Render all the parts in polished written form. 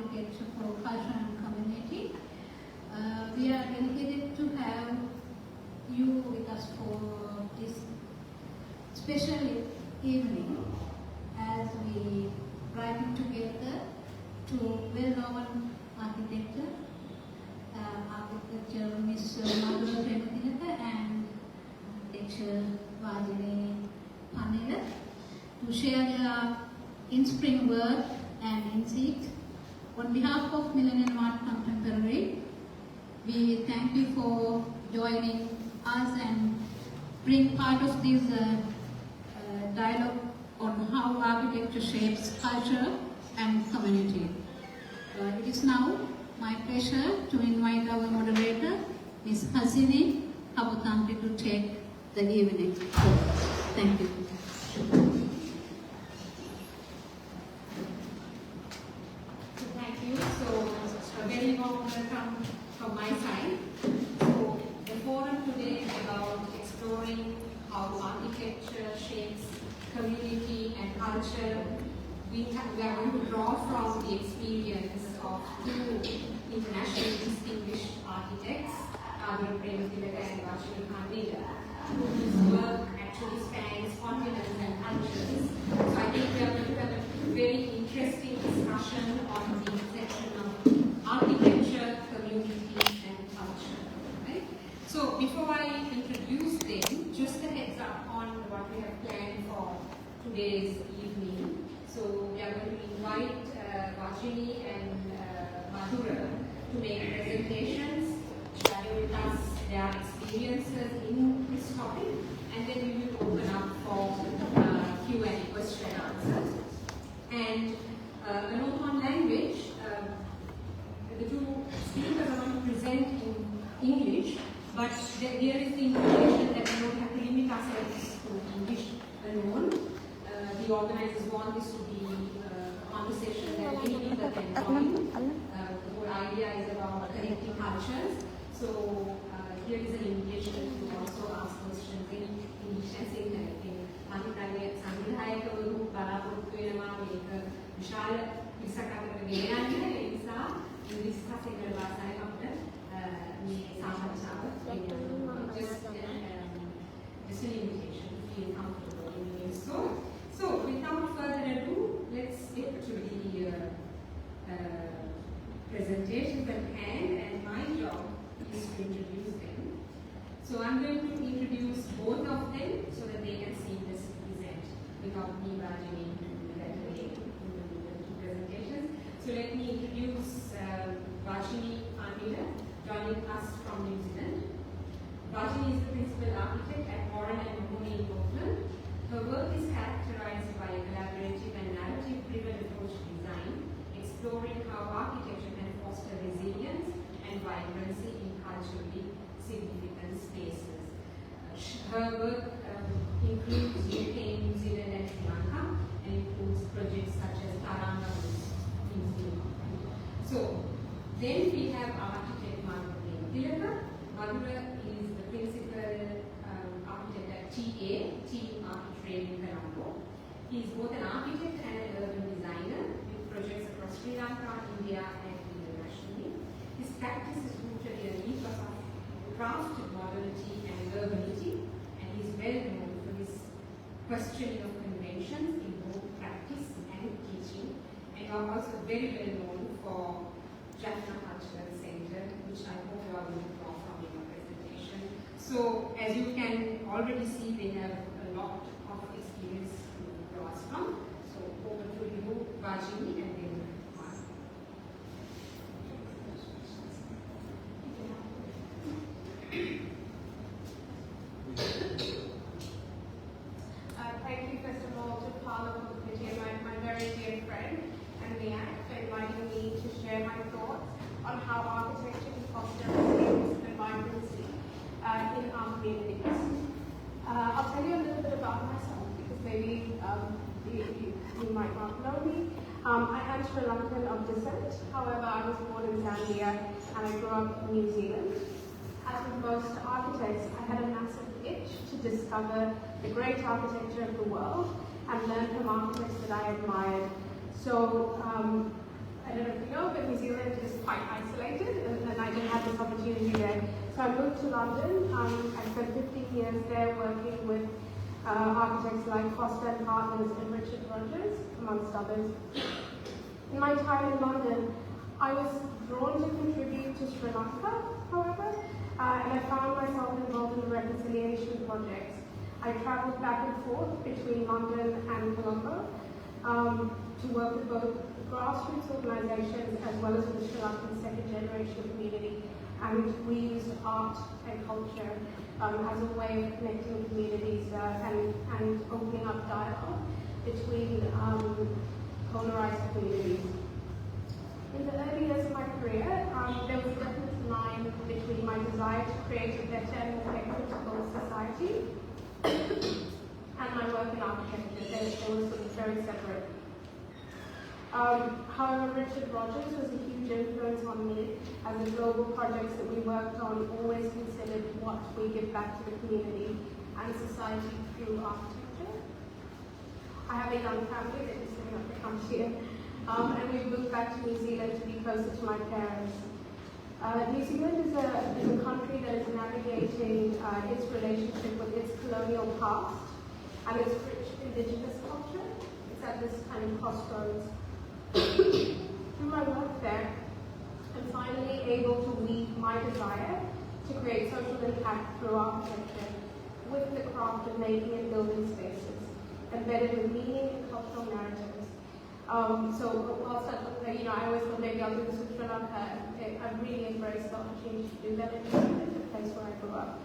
Architecture for Culture and Community. We are delighted to have you with us for this special evening as we bring together two well-known architecture Miss Madhura Prematilleke and architecture Vajini Pannila to share their inspiring work and insights. On behalf of Millennium Art Contemporary, we thank you for joining us and being part of this dialogue on how architecture shapes culture and community. It is now my pleasure to invite our moderator, Ms. Hasini Haputhanthri, to take the evening. Thank you. Thank you. So, a very warm welcome from my side. So, the forum today is about exploring how architecture shapes community and culture. We are going to draw from the experience of two internationally distinguished architects, Madhura Prematilleke and Vajini Pannila, whose work actually spans continents and cultures. So I think we are going to have a very interesting discussion on the intersection of architecture, community, and culture. Right? So before I introduce them, just a heads up on what we have planned for today's evening. So we are going to invite Vajini and Madhura to make presentations, share with us their experiences in this topic, and then we will open up for Q&A, question and answers. And a note on language, the two speakers are going to present in English, but there is the information that we don't have to limit ourselves to English alone. The organizers want this to be a conversation that any people can join. The whole idea is about connecting cultures. So here is an invitation to also ask questions in English and Sinhala. Architravේ සංවිධායකවරු බලාපොරොත්තු වෙනවා මේක විශාල පිරිසක් අතරට ගෙන යන්න. ඒ නිසා ඉංග්‍රීසි සහ සිංහල භාෂාවෙන් අපිට මේ සාකච්ඡාව ගෙනියන්න. Just an invitation to feel comfortable in doing so. So, without further ado, let's get to the presentations at hand, and my job is to introduce them. So, I'm going to introduce both of them so that they can seamlessly present without me barging into that way in the two presentations. So, let me introduce Vajini Pannila, joining us from New Zealand. Vajini is the principal architect at Mahoney in Auckland. Her work is characterized by a collaborative and narrative-driven approach to design, exploring how architecture can foster resilience and vibrancy in culturally significant spaces. Her work includes UK, New Zealand and Sri Lanka, and includes projects such as Taranga in New Zealand. So, then we have architect Madhura Prematilleke. Madhura is the principal architect at Architrave in Colombo. He is both an architect and an urban designer with projects across Sri Lanka, India, and internationally. His practice is rooted in an ethos of crafted modernity and urbanity, and he is well known for his questioning of conventions in both practice and teaching, and are also very well known for Jaffna Cultural Centre, which I hope you are going to draw from in your presentation. So, as you can already see, they have a lot of experience to draw us from. So, over to you, Vajini, and then Mark. Thank you, first of all, to Paula and my very dear friend, and the Archt, for inviting me to share my thoughts on how architecture can foster resilience and vibrancy in our communities. I'll tell you a little bit about myself because maybe you might not know me. I am Sri Lankan of descent. However, I was born in Zambia and I grew up in New Zealand. As with most architects, I had a massive itch to discover the great architecture of the world and learn from architects that I admired. So I don't know if you know, but quite isolated, and I didn't have this opportunity there. So I moved to London. I spent 15 years there working with architects like Foster and Partners and Richard Rogers, amongst others. In my time in London, I was drawn to contribute to Sri Lanka, however, and I found myself involved in reconciliation projects. I travelled back and forth between London and Colombo to work with both grassroots organisations as well as with the Sri Lankan second generation community, and we used art and culture as a way of connecting communities and opening up dialogue between polarised communities. In the early years of my career, there was a definite line between my desire to create a better and more equitable society and my work in architecture. They were sort of very separate. However, Richard Rogers was a huge influence on me, as the global projects that we worked on always considered what we give back to the community and society through architecture. I have a young family that is sitting up the front here, and we moved back to New Zealand to be closer to my parents. New Zealand is a country that is navigating its relationship with its colonial past and its rich indigenous culture. It's at this kind of crossroads. Through my work there, I'm finally able to weave my desire to create social impact through architecture with the craft of making and building spaces, embedded with meaning and cultural narratives. So whilst I always thought maybe I'll do this with Sri Lanka, I've really embraced the opportunity to do that in the place where I grew up.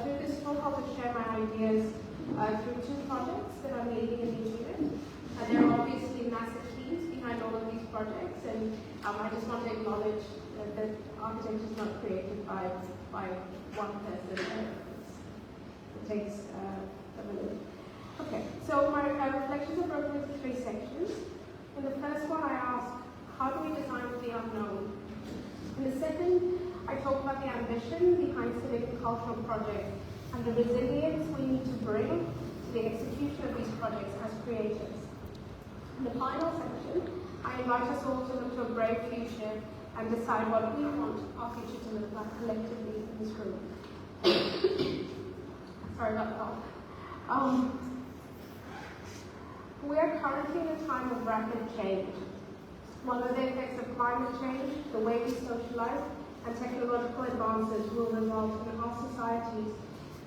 Through this talk, I'll just share my ideas through two projects that I'm leading in New Zealand. There are obviously massive teams behind all of these projects, and I just want to acknowledge that architecture is not created by one person. It takes a village. Okay, so my reflections are broken into three sections. In the first one, I ask, how do we design for the unknown? In the second, I talk about the ambition behind civic and cultural projects and the resilience we need to bring to the execution of these projects as creators. In the final section, I invite us all to look to a brave future and decide what we want our future to look like collectively in this room. Sorry about that. We are currently in a time of rapid change. One of the effects of climate change, the way we socialize, and technological advances will result in our societies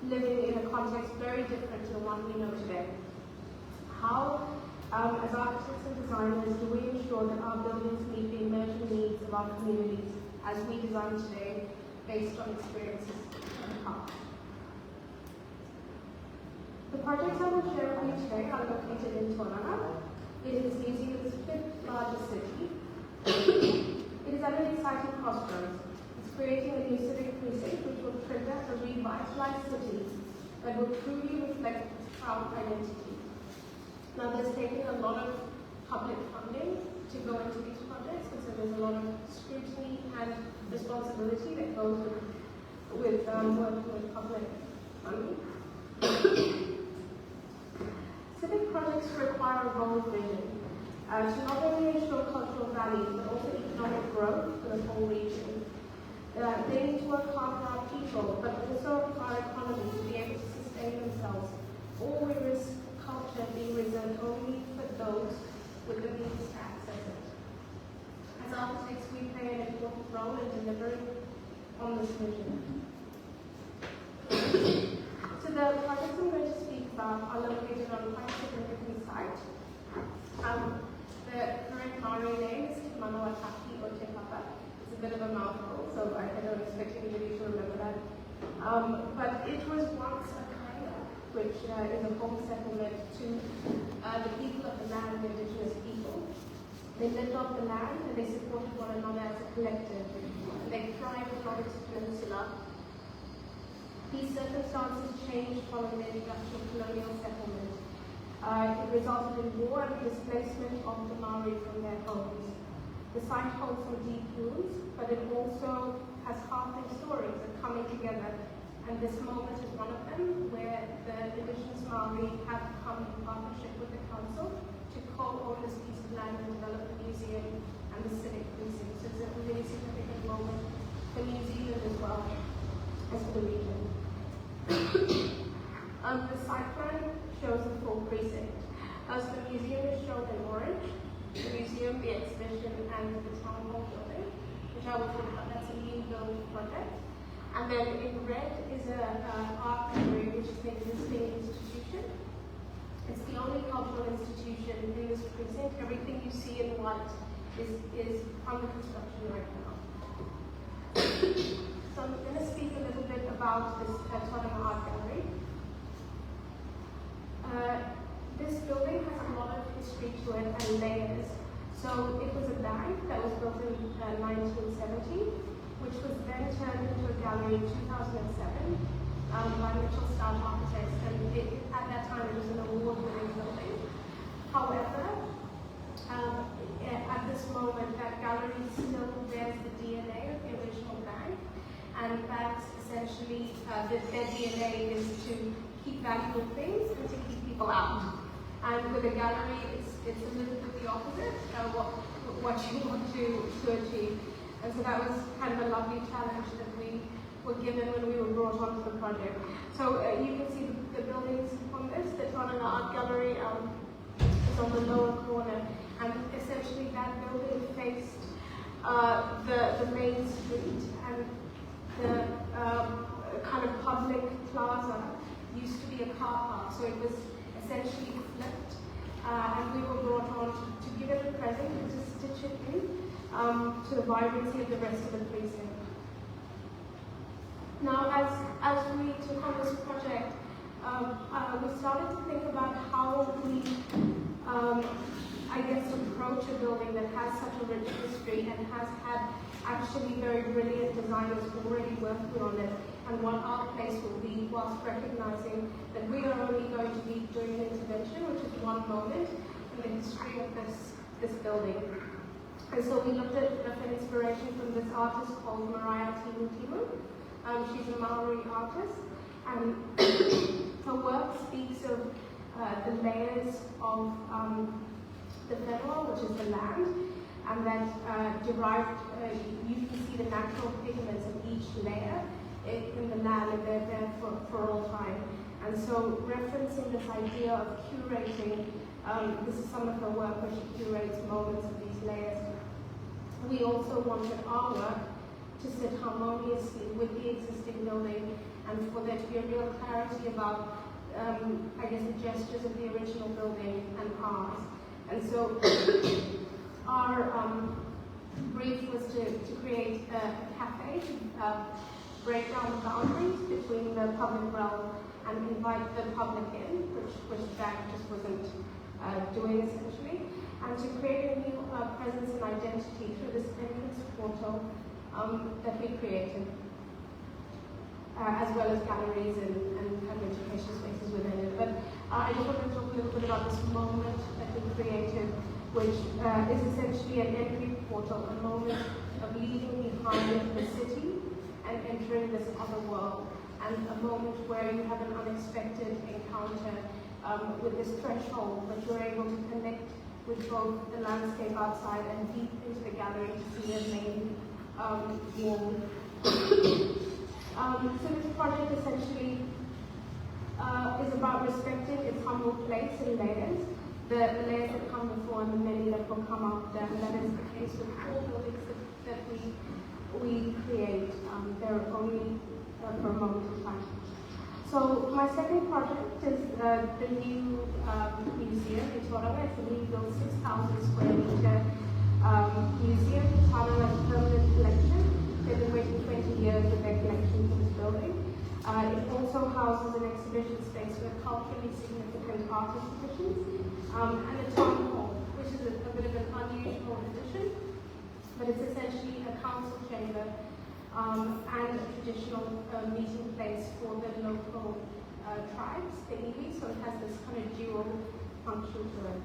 living in a context very different to the one we know today. How, as architects and designers, do we ensure that our buildings meet the emerging needs of our communities as we design today based on experiences of the past? The projects I will share with you today are located in Tauranga. It is New Zealand's fifth largest city. It is at an exciting crossroads. It's creating a new civic precinct which will trigger a revitalized city that will truly reflect its proud identity. Now, there's taken a lot of public funding to go into these projects, and so there's a lot of scrutiny and responsibility that goes with working with public money. Civic projects require a bold vision to not only ensure cultural values but also economic growth for the whole region. They need to work hard for our people, but also for our economy to be able to sustain themselves, or we risk culture being reserved only for those with the means to access it. As architects, we play an important role in delivering on this vision. So the projects I'm going to speak about are located on quite a significant site. The current Maori name is 𝗔𝗿𝗰𝗵𝗶𝘁𝗄𝗏. It's a bit of a mouthful, so I don't expect anybody to remember that. But it was once a kainga, which is a home settlement to the people of the land, the indigenous people. They lived off the land and they supported one another as a collective. They thrived along its peninsula. These circumstances changed following the introduction of colonial settlement. It resulted in war and displacement of the Maori from their homes. The site holds some deep wounds, but it also has heartening stories of coming together, and this moment is one of them, where the indigenous Maori have come in partnership with the council to co-own this piece of land and develop the museum and the civic precinct. So it's a really significant and the town hall building, which I will talk about. That's a new building project. And then in red is an art gallery, which is an existing institution. It's the only cultural institution in this precinct. Everything you see in white is under construction right now. So I'm going to speak a little bit about this Tottenham Art Gallery. This building has a lot of history to it and layers. So it was a bank that was built in 1970, which was then turned into a gallery in 2007 by Mitchell Stark Architects, and at that time it was an award-winning building. However, at this moment, that gallery still bears the DNA of the original bank, and that's essentially their DNA is to keep valuable things and to keep people out. And with a gallery, it's a little bit the opposite of what you want to achieve. And so that was kind of a lovely challenge that we were given when we were brought onto the project. So you can see the buildings on this. The Tottenham Art Gallery is on the lower corner, and essentially that building faced the main street, and the kind of public plaza used to be a car park, so it was essentially flipped, and we were brought on to give it a present and to stitch it in to the vibrancy of the rest of the precinct. Now, as we took on this project, we started to think about how we, I guess, approach a building that has such a rich history and has had actually very brilliant designers already working on it, and what our place will be, whilst recognizing that we are only going to be doing an intervention, which is one moment in the history of this building. And so we looked at an inspiration from this artist called 𝗔𝗿𝗰𝗵𝗶𝘁𝗿𝗰𝗂𝗍𝗂, she's a Maori artist, and her work speaks of the layers of the federal, which is the land, and that derived, you can see the natural pigments of each layer in the land, and they're there for all time. And so referencing this idea of curating, this is some of her work where she curates moments of these layers. We also wanted our work to sit harmoniously with the existing building, and for there to be a real clarity about, I guess, the gestures of the original building and ours. And so our brief was to create a cafe to break down the boundaries between the public realm and invite the public in, which the bank just wasn't doing essentially, and to create a new presence and identity through this entrance portal that we created, as well as galleries and kind of education spaces within it. But I just want to talk a little bit about this moment that we created, which is essentially an entry portal, a moment of leaving behind the city and entering this other world, and a moment where you have an unexpected encounter with this threshold, that you're able to connect with both the landscape outside and deep into the gallery to see the main wall. So this project essentially is about respecting its humble place in layers, the layers that come before and the many that will come after, and that is the case with all buildings that we create. They're only for a moment in time. So my second project is the new museum in Toronto. It's a new built 6,000 square meter museum. Toronto has a permanent collection. They've been waiting 20 years with their collection for this building. It also houses an exhibition space with culturally significant art exhibitions, and a town hall, which is a bit of an unusual addition, but it's essentially a council chamber and a traditional meeting place for the local tribes, the iwi, so it has this kind of dual function to it.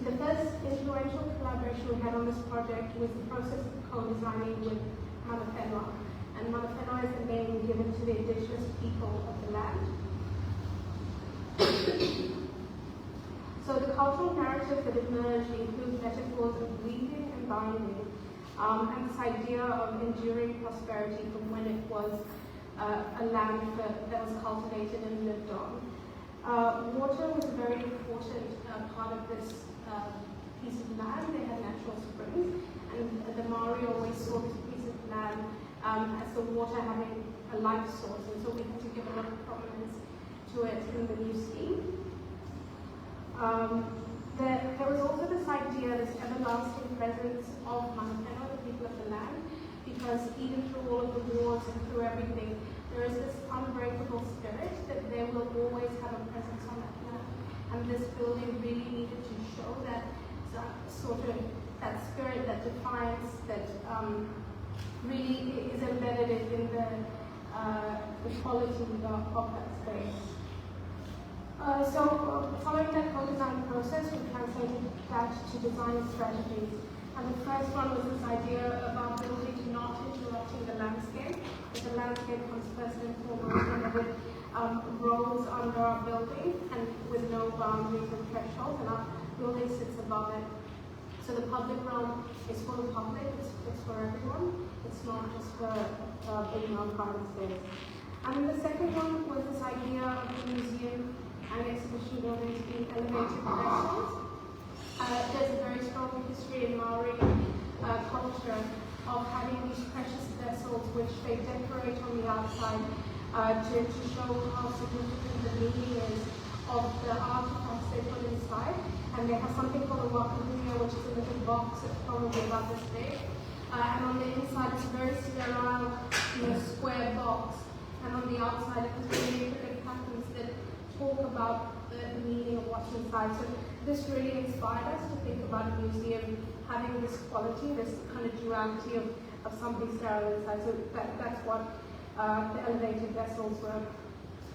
The first influential collaboration we had on this project was the process of co-designing with 𝗵𝗶𝗁𝗏, and 𝗵𝗶𝗁𝗏 is the name given to the indigenous people of the land. So the cultural narrative that emerged includes metaphors of weaving and binding, and this idea of enduring prosperity from when it was a land that was cultivated and lived on. Water was a very important part of this piece of land. They had natural springs, saw this piece of land as the water having a life source, and so we had to give a lot of prominence to it in the new scheme. There was also this idea, this everlasting presence of Mahoney, the people of the land, because even through all of the wars and through everything, there is this unbreakable spirit that they will always have a presence on that land. And this building really needed to show that sort of that spirit, that defiance, that really is embedded in the quality of that space. Following that co-design process, we translated that to design strategies. And the first one was this idea of our building not interrupting the landscape. That the landscape comes first and foremost, and that it rolls under our building and with no boundaries and thresholds, and our building sits above it. So the public realm is for the public, it's for everyone. It's not just for being our private space. And the second one was this idea of the museum and exhibition buildings being elevated vessels. There's a very strong history in Maori culture of having these precious vessels which they decorate on the outside to show how significant the meaning is of the artifacts they put inside. And they have something called a 𝗳𝗂𝗰𝗵𝗶𝘁𝗄𝗿, which is a little box that's probably about this big. And on the inside it's a very sterile, square box. And on the outside it has really intricate patterns that talk about the meaning of what's inside. So this really inspired us to think about a museum having this quality, this kind of duality of something sterile inside. So that's what the elevated vessels were.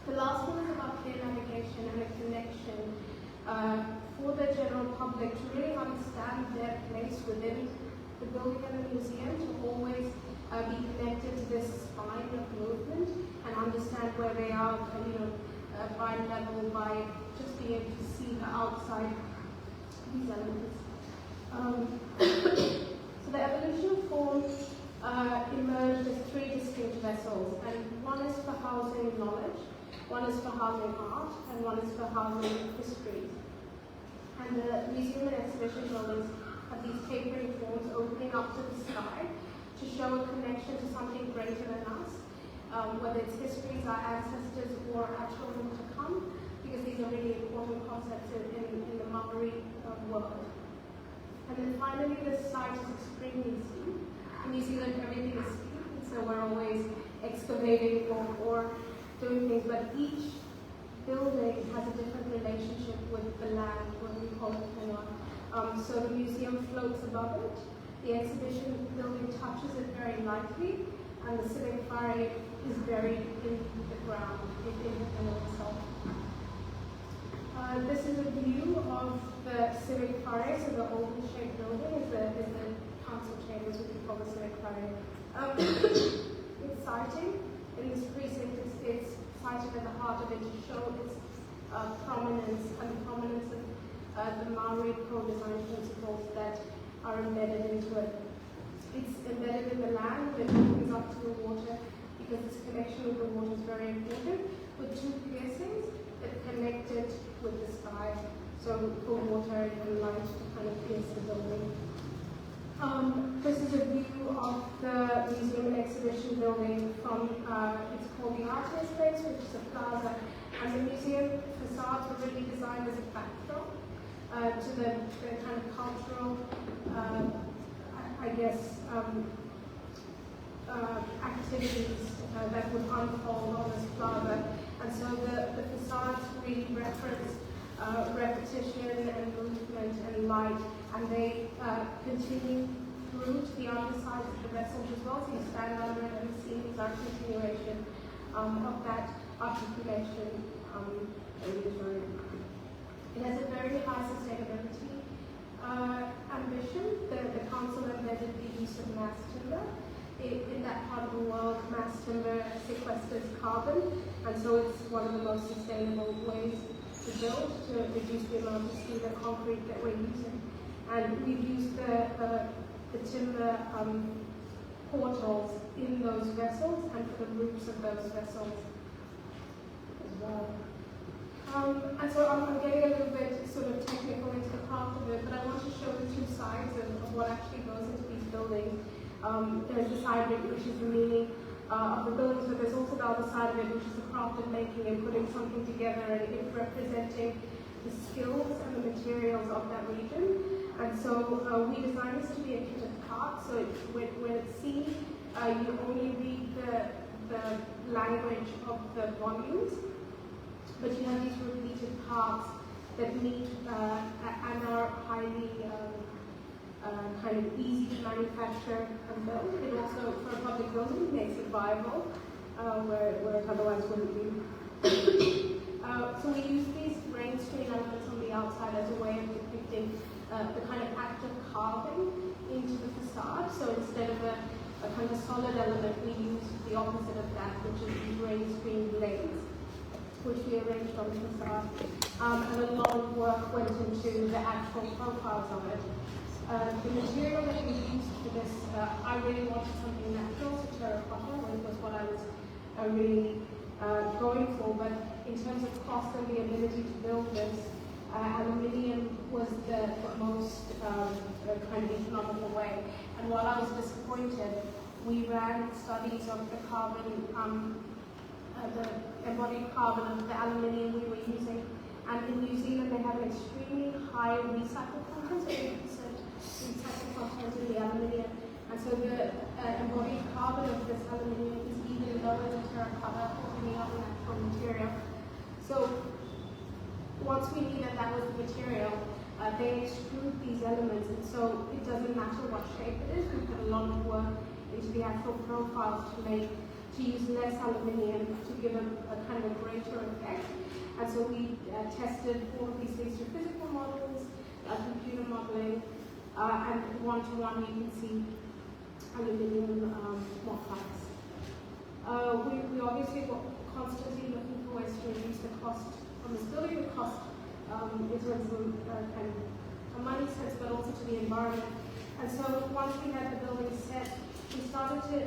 The last one is about clear navigation and a connection for the general public to really understand their place within the building and the museum, to always be connected to this spine of movement and understand where they are, by level, by just being able to see the outside these elements. So the evolution of form emerged as three distinct vessels, and one is for housing knowledge, one is for housing art, and one is for housing history. And the museum and exhibition buildings have these tapering forms opening up to the sky to show a connection to something greater than us, whether it's histories, our ancestors, or our children to come, because these are really important concepts in the Maori world. And then finally, this site is extremely steep. In New Zealand, everything is steep, so we're always excavating or doing things, but each building has a different relationship with the land, what we call it Pannila. So the museum floats above it, the exhibition building touches it very lightly, and the civic whare is buried in the ground, in the Pannila itself. This is a view of the civic whare, so the oval-shaped building is the council chambers, which we call the civic whare. It's siting in this precinct, it's cited at the heart of it to show its prominence and the prominence of the Maori co-design principles that are embedded into it. It's embedded in the land, it opens up to the water, because this connection with the water is very important, with two piercings that connect it with the sky, so for water and light to kind of pierce the building. This is a view of the museum and exhibition building from, it's called the Artist Space, which is a plaza, and the museum facades were really designed as a backdrop to the kind of cultural, activities that would unfold on this plaza. And so the facades really reference repetition and movement and light, and they continue through to the underside of the vessels as well, so you stand under it and the scenes are a continuation of that articulation It has a very high sustainability ambition. The council embedded the use of mass timber. In that part of the world, mass timber sequesters carbon, and so it's one of the most sustainable ways to build, to reduce the amount of steel and concrete that we're using. And we've used the timber portals in those vessels and for the roofs of those vessels as well. And so I'm getting a little bit sort of technical into the craft of it, but I want to show the two sides of what actually goes into these buildings. There's the side of it which is the meaning of the buildings, but there's also the other side of it which is the craft of making and putting something together and it representing the skills and the materials of that region. And so we designed this to be a kit of parts, so when it's seen, you only read the language of the volumes, but you have these repeated parts that meet and are highly kind of easy to manufacture and build. It also, for a public building, makes it viable, where it otherwise wouldn't be. So we use these rain screen elements on the outside as a way of depicting the kind of act of carving into the facade. So instead of a kind of solid element, we use the opposite of that, which is these rain screen blades, which we arranged on the facade. And a lot of work went into the actual profiles of it. The material that we used for this, I really wanted something natural, so terracotta was what I was really going for, but in terms of cost and the ability to build this, aluminium was the most kind of economical way. And while I was disappointed, we ran studies of the carbon, the embodied carbon of the aluminium we were using. And in New Zealand, they have an extremely high recycle content, so 80% recycle content in the aluminium. And so the embodied carbon of this aluminium is even lower than terracotta or any other natural material. So once we knew that that was the material, they extrude these elements, and so it doesn't matter what shape it is. We put a lot of work into the actual profiles to use less aluminium to give a kind of a greater effect. And so we tested all of these things through physical models, computer modeling, and one-to-one you can see aluminium modifiers. We obviously were constantly looking for ways to reduce the cost from this building, the cost in terms of kind of a money sense, but also to the environment. And so once we had the building set, we started to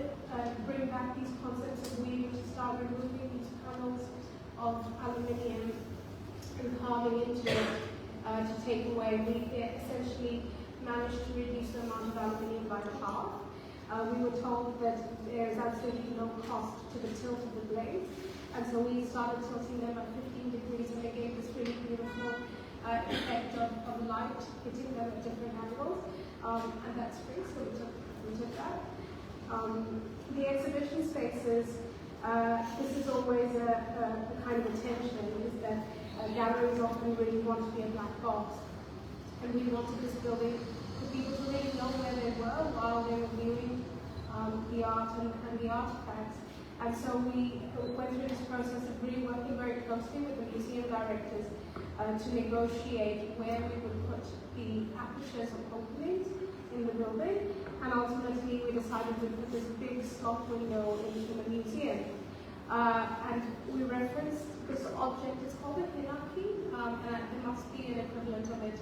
bring back these concepts of weaving, to start removing these panels of aluminium and carving into it to take away. We essentially managed to reduce the amount of aluminium by half. We were told that there is absolutely no cost to the tilt of the blades, and so we started tilting them at 15 degrees, and they gave this really beautiful effect of light hitting them at different angles, and that's free, so we took that. The exhibition spaces, this is always a kind of a tension, is that galleries often really want to be a black box, and we wanted this building for people to really know where they were while they were viewing the art and the artifacts. And so we went through this process of really working very closely with the museum directors to negotiate where we would put the apertures of openings in the building, and ultimately we decided to put this big slot window into the museum. And we referenced this object, it's called a hinaki, and there must be an equivalent of it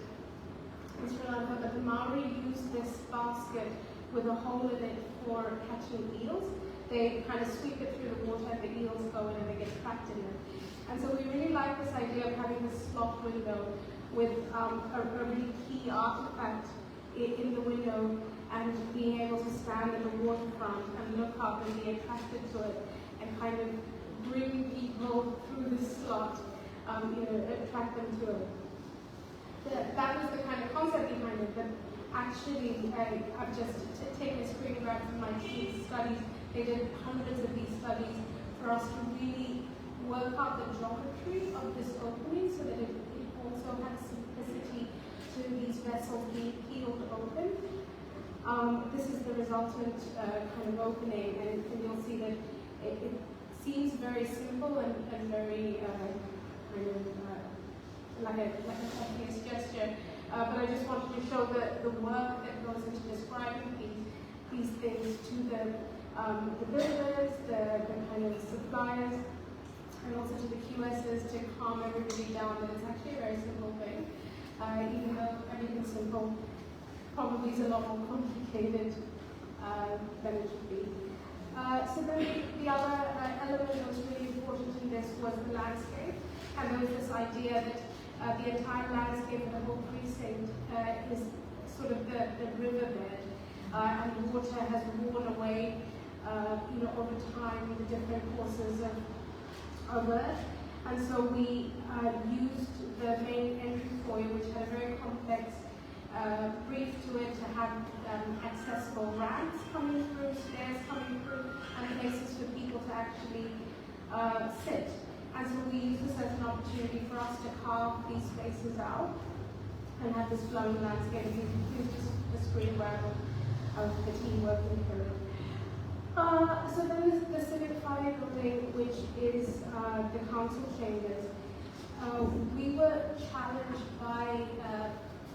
in Sri Lanka, but the Maori use this basket with a hole in it for catching eels. They kind of sweep it through the water and the eels go in and they get trapped in it. And so we really like this idea of having this slot window with a really key artifact in the window and being able to stand at the waterfront and look up and be attracted to it and kind of bring people through this slot, attract them to it. That was the kind of concept behind it, but actually I've just taken a screen grab from my team's studies. They did hundreds of these studies for us to really work out the geometry of this opening so that it also had simplicity to these vessels being peeled open. This is the resultant kind of opening, and you'll see that it seems very simple and very kind of like a obvious gesture, but I just wanted to show the work that goes into describing these things to the builders, the kind of suppliers, and also to the QSs to calm everybody down that it's actually a very simple thing, even though everything simple probably is a lot more complicated than it should be. So then the other element that was really important in this was the landscape, and there was this idea that the entire landscape of the whole precinct is sort of the riverbed, and water has worn away, over time, the different courses of Earth. And so we used the main entry foyer, which had a very complex brief to it, to have accessible ramps coming through, stairs coming through, and places for people to actually sit. And so we used this as an opportunity for us to carve these spaces out and have this flowing landscape. You can use the screen grab of the team working through it. So then there's the civic fire building, which is the council chambers. We were challenged by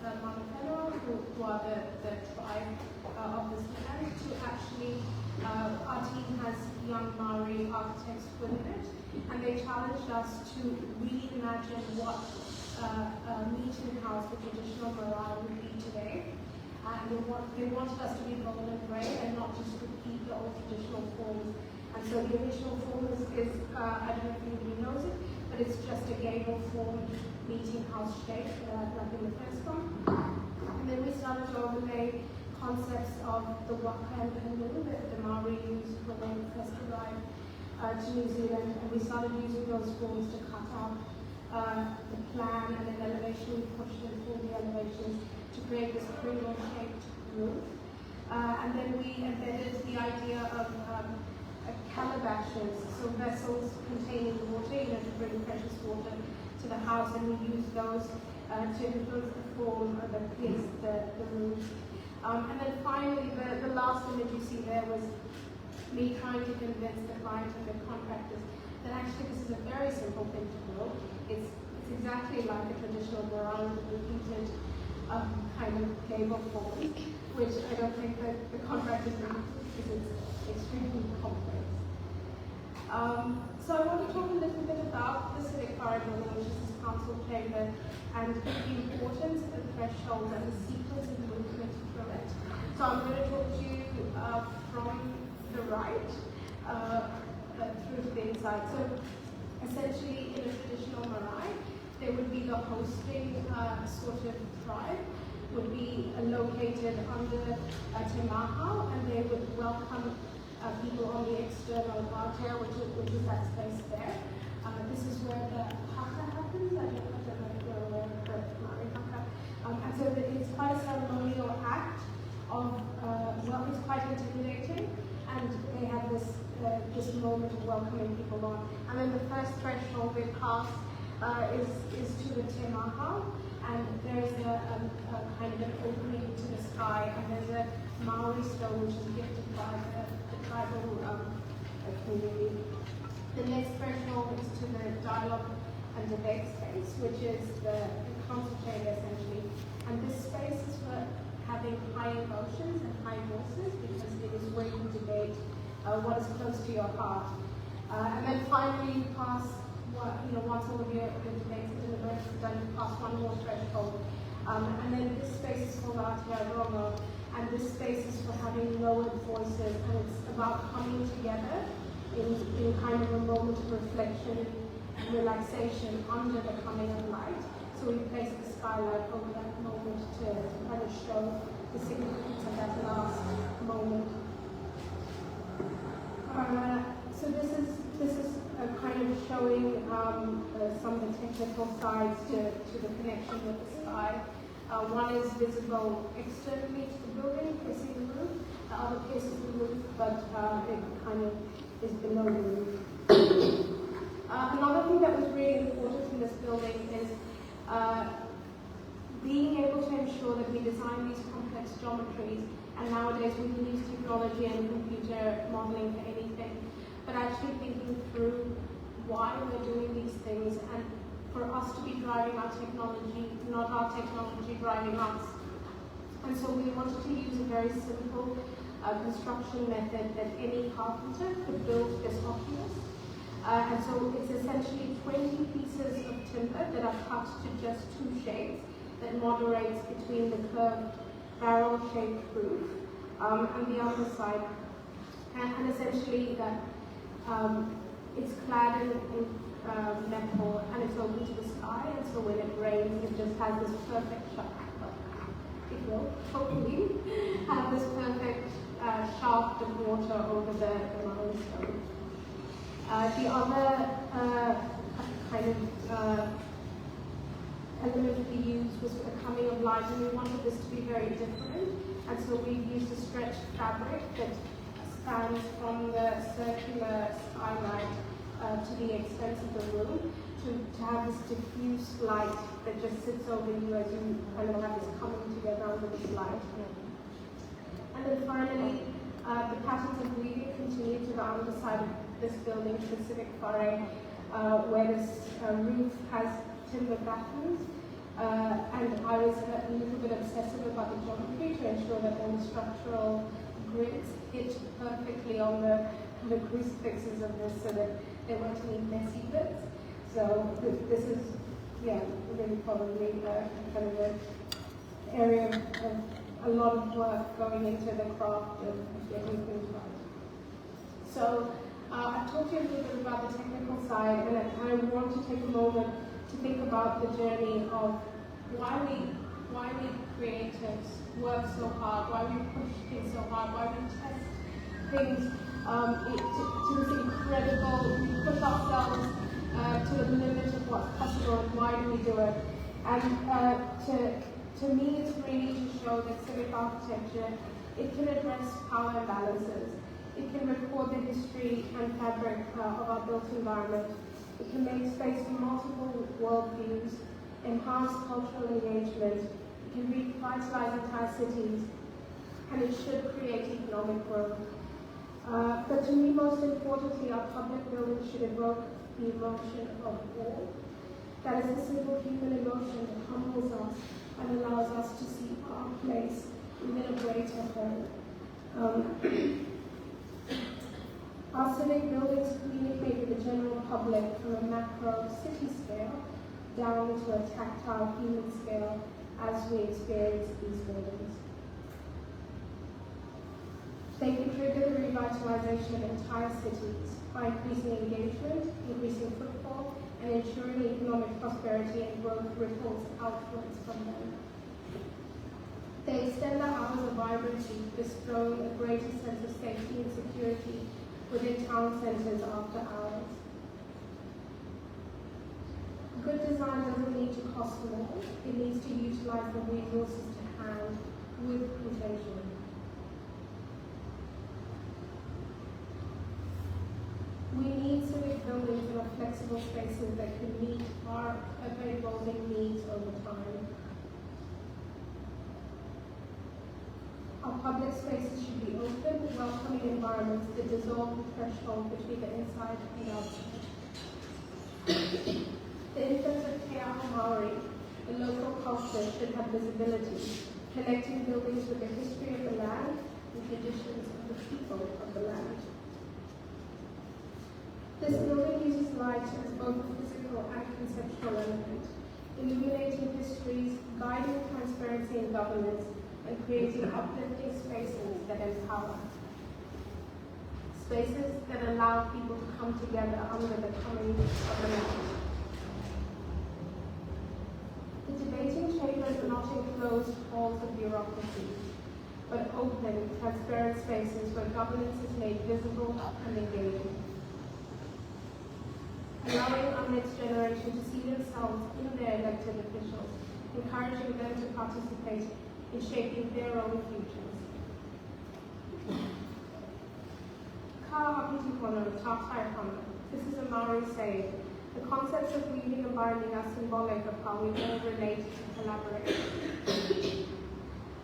Mahoney, who are the tribe of this land, to actually, our team has young Maori architects within it, and they challenged us to reimagine what a meeting house, the traditional marae, would be today. And they wanted us to be bold and brave and not just repeat the old traditional forms. And so the original form is I don't know if anybody knows it, but it's just a gable form meeting house shape, like in the first one. And then we started to overlay concepts of the waka and canoe that the Maori used when they first arrived to New Zealand, and we started using those forms to cut out the plan and an elevation. We pushed in all the elevations to create this Kringle-shaped roof. And then we embedded the idea of calabashes, so vessels containing water, to bring precious water to the house, and we used those to influence the form of the roof. And then finally, the last image you see there was me trying to convince the client and the contractors that actually this is a very simple thing to build. It's exactly like a traditional marae repeated kind of gable form, which I don't think that the contractors will, because it's extremely complex. So I want to talk a little bit about the civic fire building, which is this council chamber, and the importance of the threshold and the sequence of movement through it. So I'm going to talk to you from the right through to the inside. So essentially, in a traditional marae, there would be the hosting sort of tribe, would be located under Te Maha, and they would welcome people on the external aotea, which is that space there. This is where the haka happens. I don't know if you're aware of the Maori haka. And so it's quite a ceremonial act of, well, it's quite intimidating, and they have this moment of welcoming people on. And then the first threshold they pass is to the Te Maha, and there's a kind of an opening to the sky, and there's a Maori stone which is gifted by the tribal community. The next threshold is to the dialogue and debate space, which is the council chamber essentially. And this space is for having high emotions and high voices, because it is where you debate what is close to your heart. And then finally you pass, once all of your debates and deliberations are done, you pass one more threshold. And then this space is called Aotearoa, and this space is for having lowered voices, and it's about coming together in kind of a moment of reflection and relaxation under the coming of light. So we place the skylight over that moment to kind of show the significance of that last moment. So this is kind of showing some of the technical sides to the connection with the sky. One is visible externally to the building, facing the roof. The other faces the roof, but it kind of is below the roof. Another thing that was really important in this building is being able to ensure that we design these complex geometries, and nowadays we can use technology and computer modeling for anything, but actually thinking through why we're doing these things, and for us to be driving our technology, not our technology driving us. And so we wanted to use a very simple construction method that any carpenter could build this oculus. And so it's essentially 20 pieces of timber that are cut to just two shapes that moderates between the curved barrel-shaped roof and the other side. And essentially that it's clad in metal, and it's open to the sky, and so when it rains it just has this perfect shot. It will hopefully have this perfect water over the limestone. The other kind of element we used was the coming of light, and we wanted this to be very different. And so we've used a stretched fabric that spans from the circular skylight to the extent of the room, to have this diffuse light that just sits over you as you kind of have this coming together under this light. And then finally, the patterns of weaving continue to the underside of this building, the civic foray, where this roof has timber battens. And I was a little bit obsessive about the geometry to ensure that all the structural grids hit perfectly on the crucifixes of this so that there weren't any messy bits. So this is, yeah, really probably kind of an area of a lot of work going into the craft of getting things right. So I've talked to you a little bit about the technical side, and I want to take a moment to think about the journey of why we creatives work so hard, why we push things so hard, why we test things to this incredible, we push ourselves to the limit of what's possible, and why do we do it? And to me, it's really to show that civic architecture, it can address power imbalances. It can record the history and fabric of our built environment. It can make space for multiple worldviews, enhance cultural engagement. It can revitalize entire cities, and it should create economic growth. But to me, most importantly, our public buildings should evoke the emotion of awe. That is the simple human emotion that humbles us and allows us to see our place within a greater whole. Our civic buildings communicate with the general public from a macro city scale down to a tactile human scale as we experience these buildings. They can trigger the revitalization of entire cities by increasing engagement, increasing footfall, and ensuring economic prosperity and growth ripples outwards from them. They extend the hours of vibrancy, bestowing a greater sense of safety and security within town centres after hours. Good design doesn't need to cost more, it needs to utilise the resources to hand with contagion. We need civic buildings that are flexible spaces that can meet our ever-evolving needs over time. Our public spaces should be open, welcoming environments that dissolve the threshold between the inside and outside. The influence of 𝗂𝗂𝗰𝗵𝗶𝘁𝗂𝗿𝗂, the local culture, should have visibility, connecting buildings with the history of the land and traditions of the people of the land. This building uses light as both a physical and conceptual element, illuminating histories, guiding transparency in governance, and creating uplifting spaces that empower. Spaces that allow people to come together under the coming of the land. The debating chambers are not enclosed halls of bureaucracy, but open, transparent spaces where governance is made visible and engaging. Allowing our next generation to see themselves in their elected officials, encouraging them to participate in shaping their own futures. 𝗂𝗂𝗰𝗵𝗂𝗁𝗂. This is a Maori saying. The concepts of weaving and binding are symbolic of how we all relate and collaborate.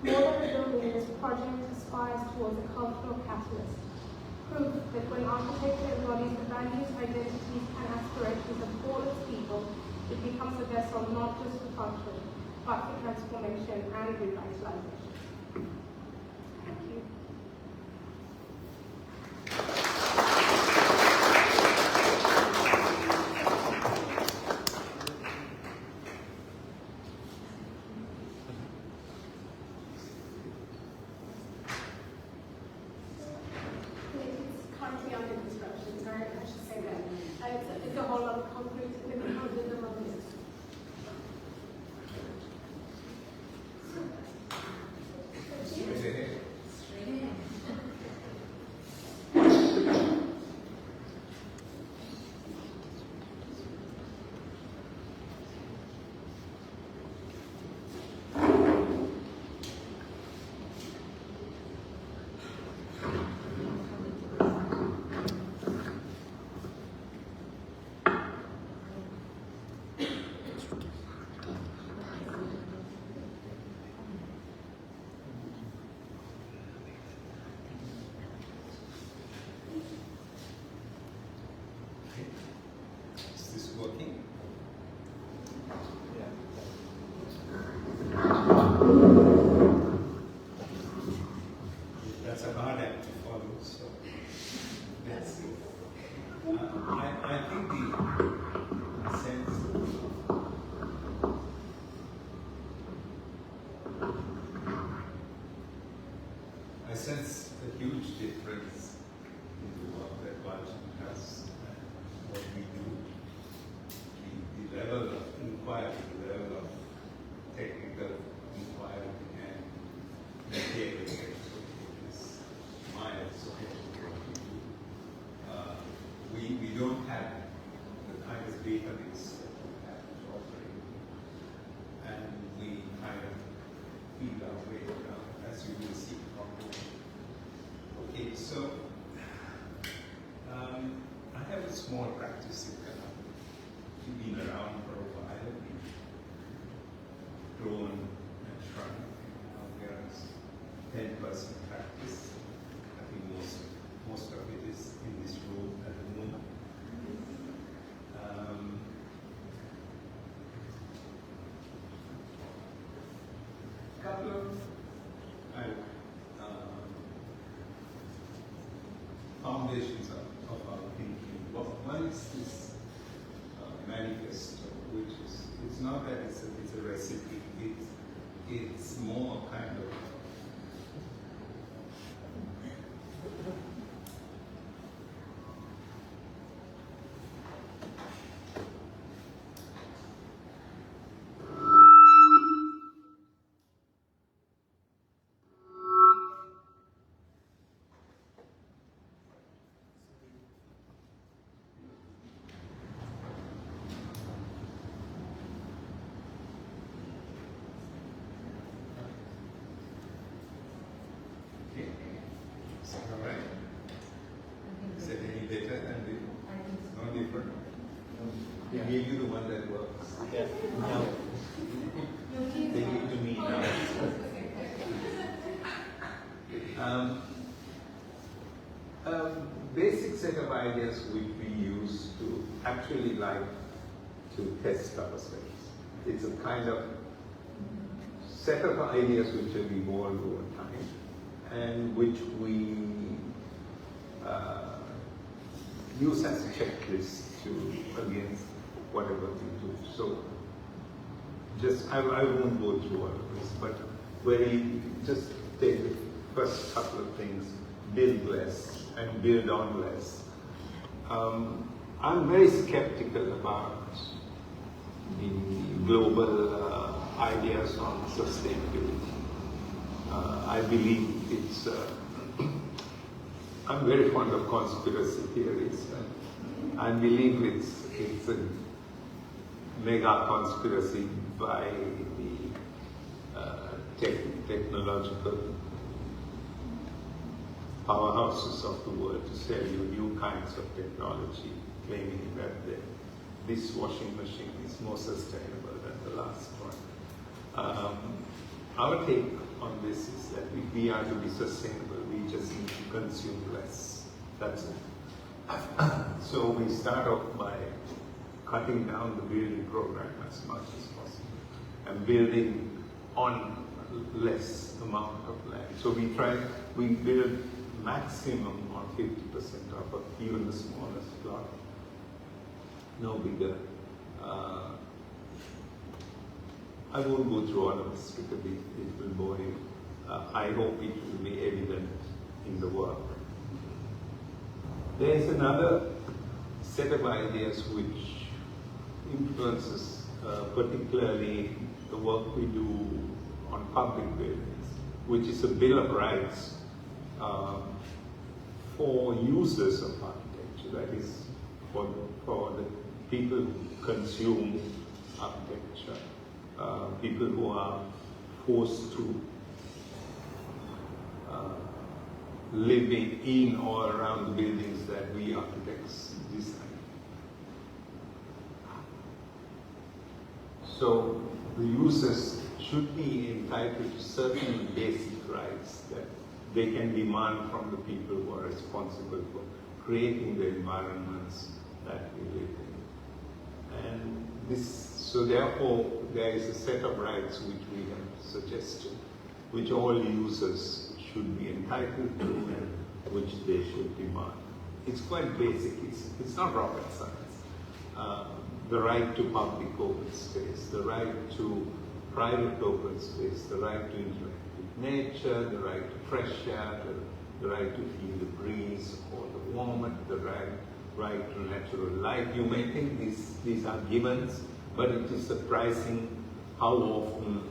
More than a building, this project aspires towards a cultural catalyst. Proof that when architecture embodies the values, identities, and aspirations of all its people, it becomes a vessel not just for function, but for transformation and revitalization. Thank you. It's a whole lot of concrete in the front of the moment. follow, so let's see. I think the sense I sense a huge difference in the work that Vajini does and what we do. The level of inquiry, the level of technical inquiry and material is miles ahead of what we do. We don't have the kind of database that we have to operate, and we kind of feel our way around, as you will see. Okay, so I have a small practice in Colombo. We've been around for a while. We've grown and shrunk. Now there is 10% practice. I think most of it is in this room at the moment. Couple of foundations of our thinking. One is this manifesto, which is, it's not that it's a recipe, it's more kind of gave you the one that works. Yeah. No. They give to me now. Basic set of ideas which we use to actually like to test ourselves. It's a kind of set of ideas which have evolved over time and which we use as a checklist against whatever we do. So, I won't go through all of this, but just take the first couple of things, build less and build on less. I'm very skeptical about the global ideas on sustainability. I believe it's, I'm very fond of conspiracy theories. I believe it's a mega conspiracy by the technological powerhouses of the world to sell you new kinds of technology, claiming that this washing machine is more sustainable than the last one. Our take on this is that if we are to be sustainable, we just need to consume less. That's it. So we start off by cutting down the building program as much as possible and building on less amount of land. So we build maximum on 50% of even the smallest plot, no bigger. I won't go through all of this because it will bore you. I hope it will be evident in the work. There is another set of ideas which influences particularly the work we do on public buildings, which is a Bill of Rights for users of architecture, that is for the people who consume architecture, people who are forced to live in or around the buildings that we architects design. So the users should be entitled to certain basic rights that they can demand from the people who are responsible for creating the environments that we live in. And so therefore, there is a set of rights which we have suggested, which all users should be entitled to, and which they should demand. It's quite basic, it's not rocket science. The right to public open space, the right to private open space, the right to interact with nature, the right to fresh air, the right to feel the breeze or the warmth, the right to natural light. You may think these are givens, but it is surprising how often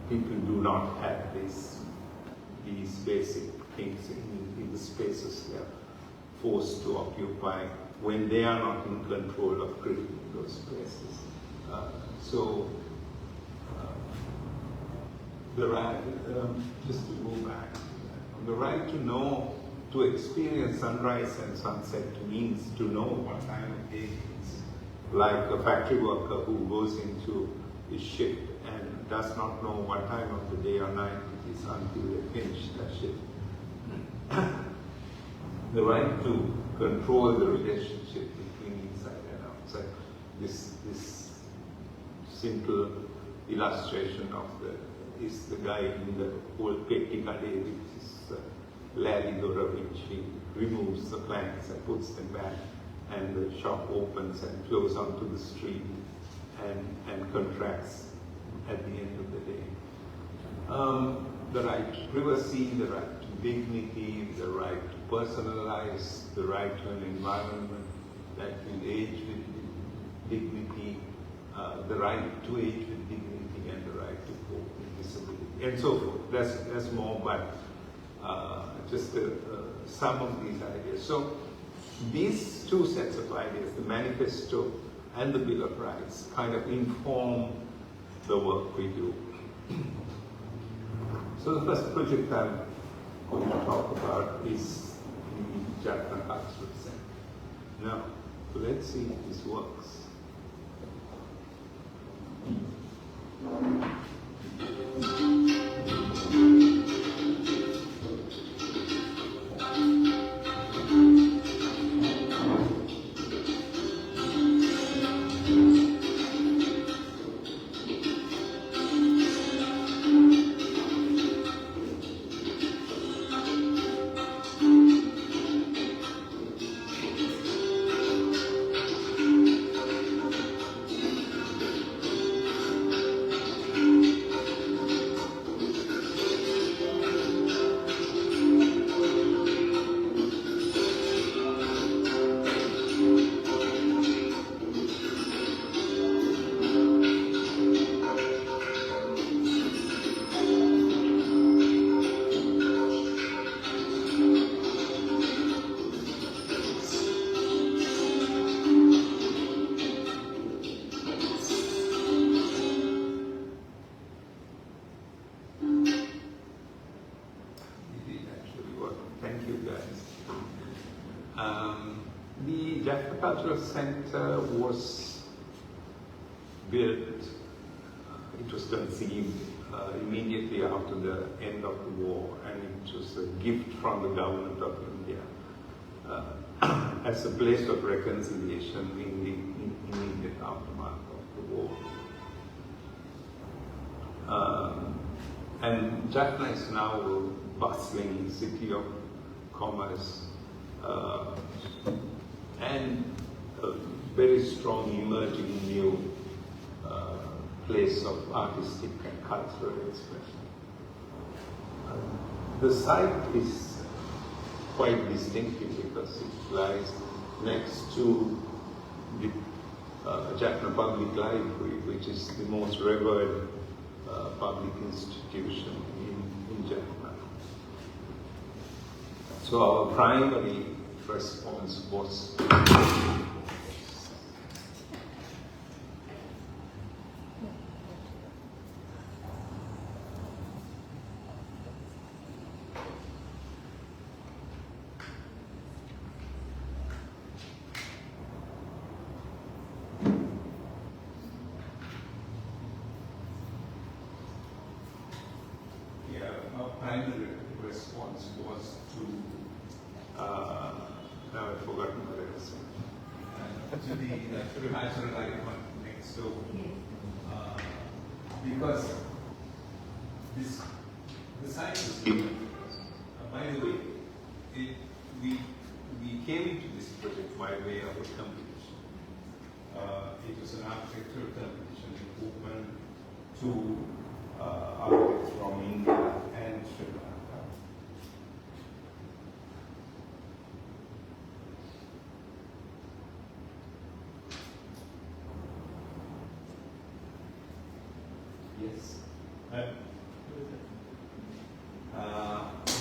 people do not have these basic things in the spaces they are forced to occupy when they are not in control of creating those spaces. The right, just to go back, the right to know, to experience sunrise and sunset means to know what time of day it is. Like a factory worker who goes into his shift and does not know what time of the day or night it is until they finish their shift. The right to control the relationship between inside and outside. This simple illustration of is the guy in the old 𝗳𝗂𝗿𝗂𝗁𝗂𝗂, which is 𝗳𝗂𝗂𝗁𝗂𝗂, which he removes the planks and puts them back, and the shop opens and flows onto the street and contracts at the end of the day. The right to privacy, the right to dignity, the right to personalize, the right to an environment that will age with dignity, the right to age with dignity, and the right to cope with disability, and so forth. There's more, but just some of these ideas. So these two sets of ideas, the manifesto and the Bill of Rights, kind of inform the work we do. So the first project I'm going to talk about is the Jaffna Cultural Centre. Now, let's see if this works. The Jaffna Cultural Centre was built, it was conceived immediately after the end of the war, and it was a gift from the government of India as a place of reconciliation in the immediate aftermath of the war. And Jaffna is now a bustling city of commerce and a very strong emerging new place of artistic and cultural expression. The site is quite distinctive because it lies next to the Jaffna Public Library, which is the most revered public institution in Jaffna. So our primary response was to now I've forgotten what I was saying. To the natural light one next door. Because the site is given. By the way, came into this project by way of a competition. It was an architectural competition open to architects from India and Sri Lanka. Yes.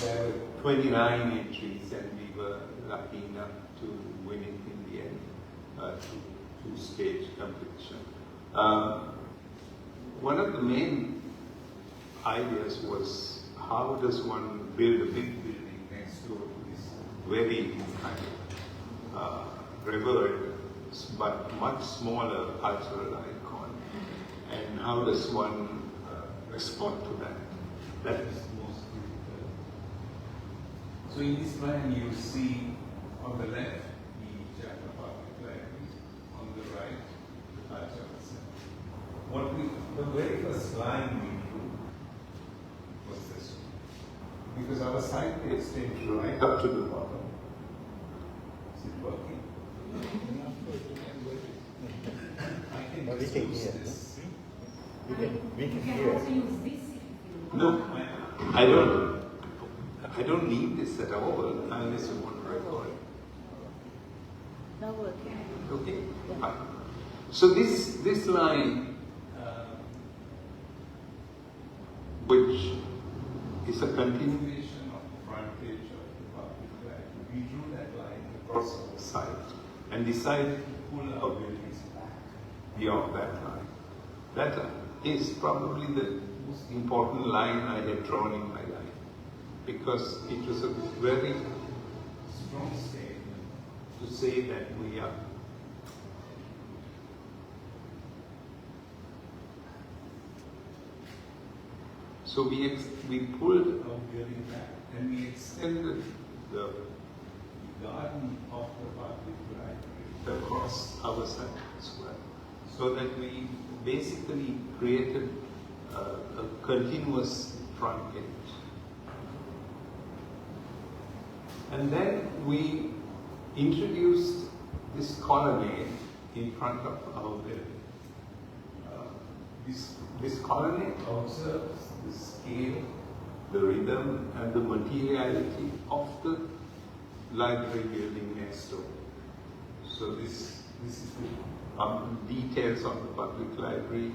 There were 29 entries, and we were lucky enough to win it in the end, two-stage competition. One of the main ideas was, how does one build a big building next door to this very kind of revered but much smaller cultural icon, and how does one respond to that? That is most difficult. So in this plan you see on the left the Jaffna Cultural Centre, on the right the Cultural Centre. The very first line we drew was this one, because our site extends right up to the bottom. Is it working? I can just use this. We can You hear. can also use this. No, I don't need this at all unless you want to record. Now working. Okay, fine. So this line, which is a continuation of the frontage of the public library, we drew that line across the site and decided to pull our buildings back beyond that line. That is probably the most important line I had drawn in my life, because it was a very strong statement to say that we are so we pulled our building back and we extended the garden of the public library across our site as well, so that we basically created a continuous frontage. And then we introduced this colonnade in front of our building. This colonnade observes the scale, the rhythm, and the materiality of the library building next door. So this is the details of the public library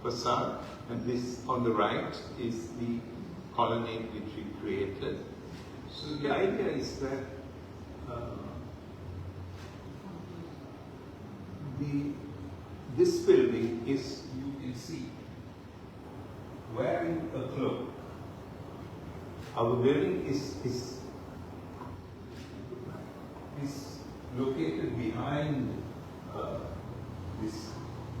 facade, and this on the right is the colonnade which we created. So the idea is that this building is, you can see, wearing a cloak. Our building is located behind this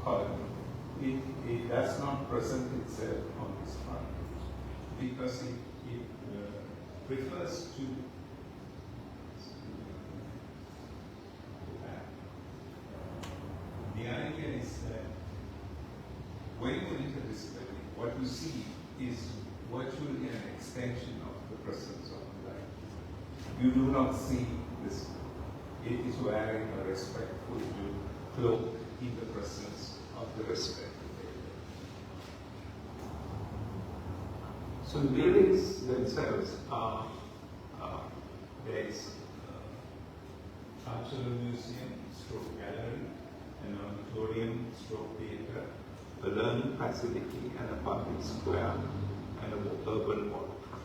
colonnade. It does not present itself on this front because it refers to the idea is that when you enter this building, what you see is virtually an extension of the presence of the light. You do not see this. It is wearing a respectful cloak in the presence of the respected. So the buildings themselves are, there is a cultural museum, stroke gallery, an auditorium, stroke theatre, a learning facility, and a public square, and an urban waterfront.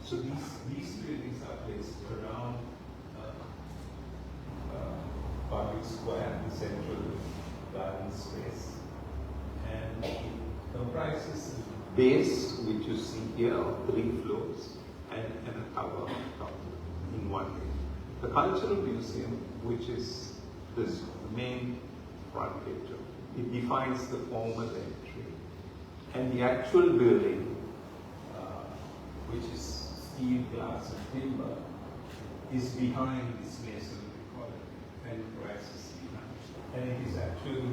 So these buildings are placed around public square, the central garden space, and it comprises a base, which you see here, of 3 floors, and a tower on top in one day. The cultural museum, which is this main frontage, it defines the formal entry, and the actual building, which is steel, glass, and timber, is behind this masonry column and rises behind. And it is actually,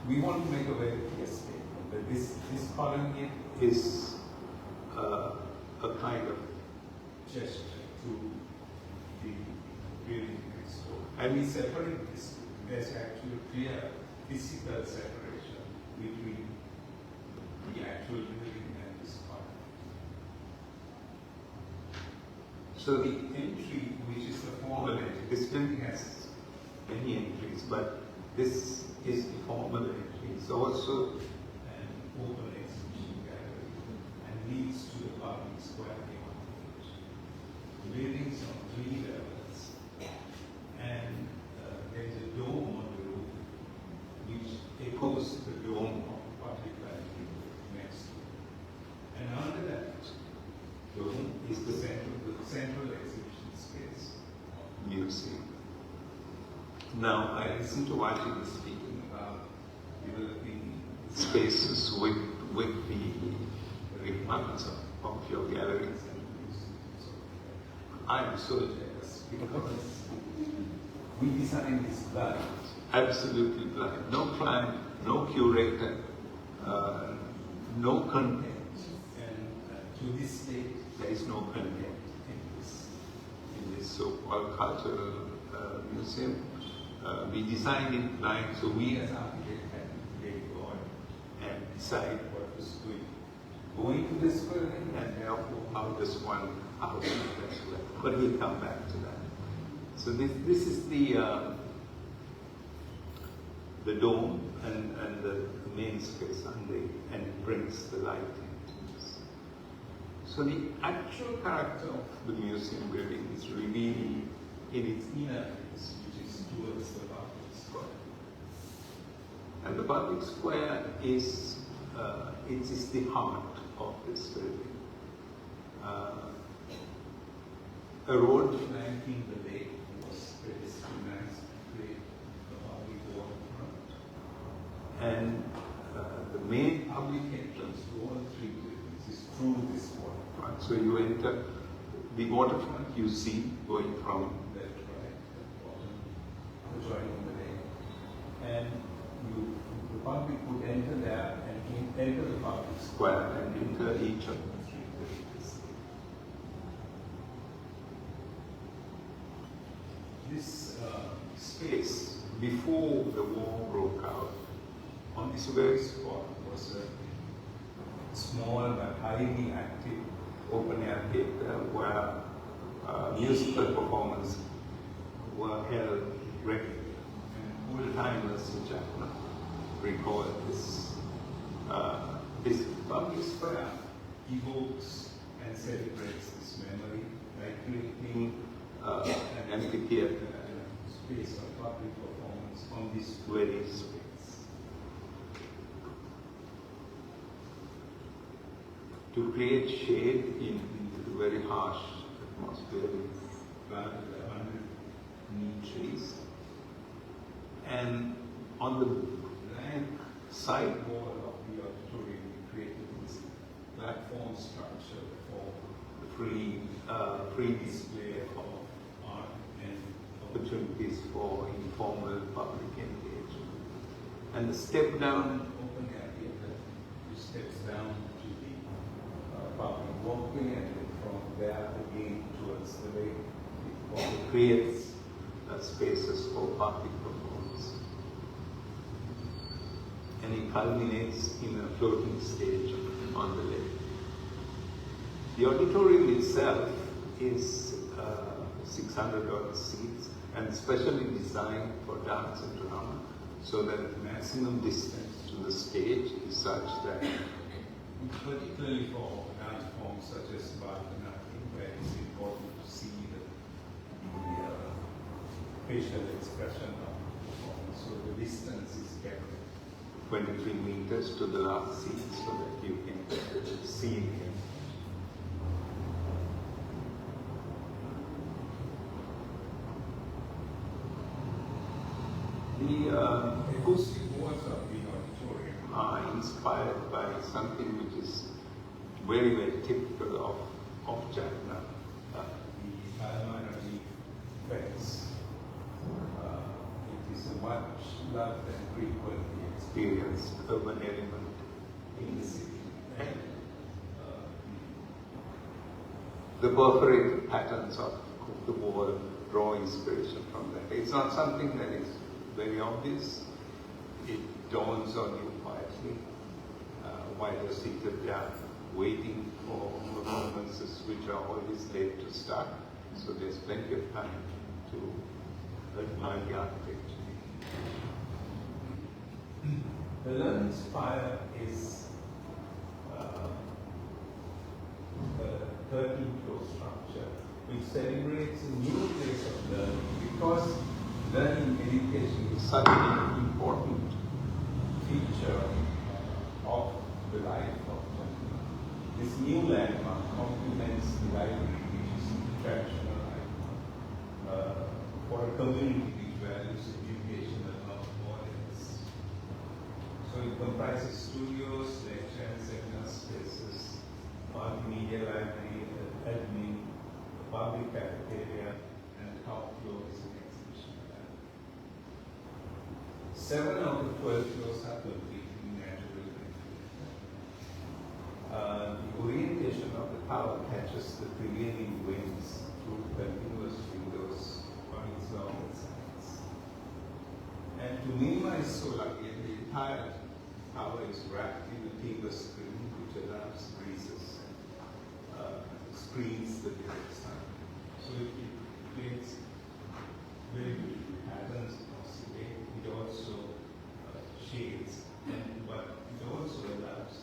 we want to make a very clear statement that this colonnade is a kind of gesture to the building next door. And we separate this. There's actually a clear physical separation between the actual building and this part. So the entry, which is the formal entry, this building has many entries, but this is the formal entry. It's also an open exhibition gallery and leads to the public square beyond the edge. The building's on 3 levels, and there's a dome on the roof which echoes the dome of the public library next to it. And under that dome is the central exhibition space of the museum. Now, I listened to Vajini speaking about developing spaces with the requirements of your galleries and museums. I am so jealous because we designed this blind, absolutely blind. No client, no curator, no content. And to this day, there is no content in this so-called cultural museum. We designed it blind, so we as architects had to take on and decide what was going to this building, and therefore how does one house this way. But we'll come back to that. So this is the dome and the main space under it, and it brings the light into this. So the actual character of the museum building is revealed in its inner face, which is towards the public square. And the public square is it is the heart of this building. A road flanking the lake was pedestrianized to create the public waterfront. And the main public entrance to all 3 buildings is through this waterfront. So you enter the waterfront, you see going from left to right, adjoining the lake. And the public would enter there and enter the public square and enter each of the 3 buildings. This space, before the war broke out, on this very spot was a small but highly active open-air theatre where musical performances were held regularly. And old-timers in Jaffna recall this. This public square evokes and celebrates this memory by creating an amphitheatre and a space of public performance on this very space. To create shade in the very harsh atmosphere, we planted 100 neem trees. And on the blank side wall of the auditorium, we created this platform structure for the free display of art and opportunities for informal public engagement. And the step down open air theatre, which steps down to the public walkway, and then from there again towards the lake, it creates spaces for public performance. And it culminates in a floating stage on the lake. The auditorium itself is 600 odd seats and specially designed for dance and drama, so that the maximum distance to the stage is such that, particularly for dance forms such as Bharatanatyam, where it's important to see the facial expression of the performance, so the distance is kept 23 meters to the last seat so that you can see it. The acoustic walls of the auditorium are inspired by something which is very, very typical of Jaffna, the Almira leaf fence. It is a much loved and frequently experienced urban element in the city. And the perforated patterns of the wall draw inspiration from that. It's not something that is very obvious. It dawns on you quietly while you're seated there waiting for performances which are always late to start. So there's plenty of time to admire the architecture. The learning spire is a 13-floor structure which celebrates a new place of learning, because learning education is such an important feature of the life of Jaffna. This new landmark complements the library, which is the traditional landmark for a community which values education above all else. So it comprises studios, lecture and seminar spaces, multimedia library, admin, public cafeteria, and top floor is an exhibition lab. 7 out of 12 floors are completely natural. The orientation of the tower catches the prevailing winds through continuous windows on its northern sides. And to minimize solar gain, the entire tower is wrapped in a timber screen which allows breezes and screens the direct sun. So it creates very beautiful patterns possibly. It also shades, but it also allows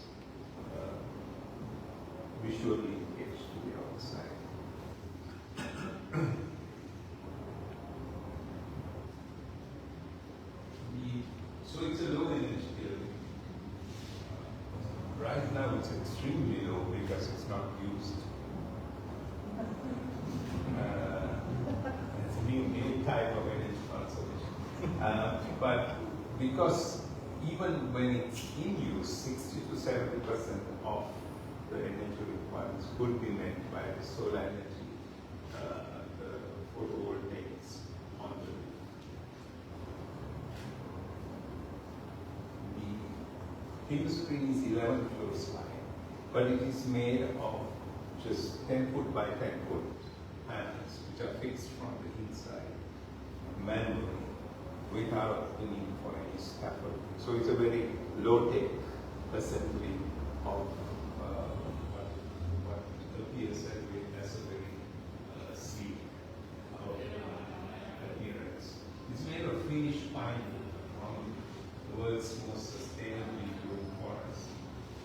visual linkage to the outside. So it's a low energy building. Right now it's extremely low because it's not used. It's a new type of energy conservation. But because even when it's in use, 60 to 70% of the energy requirements could be met by the solar energy, the photovoltaics on the roof. The timber screen is 11 floors high, but it is made of just 10 foot by 10 foot panels which are fixed from the inside manually without the need for any scaffolding. So it's a very low-tech assembly of what appears as a very sleek appearance. It's made of finished pine wood from the world's most sustainably grown forest,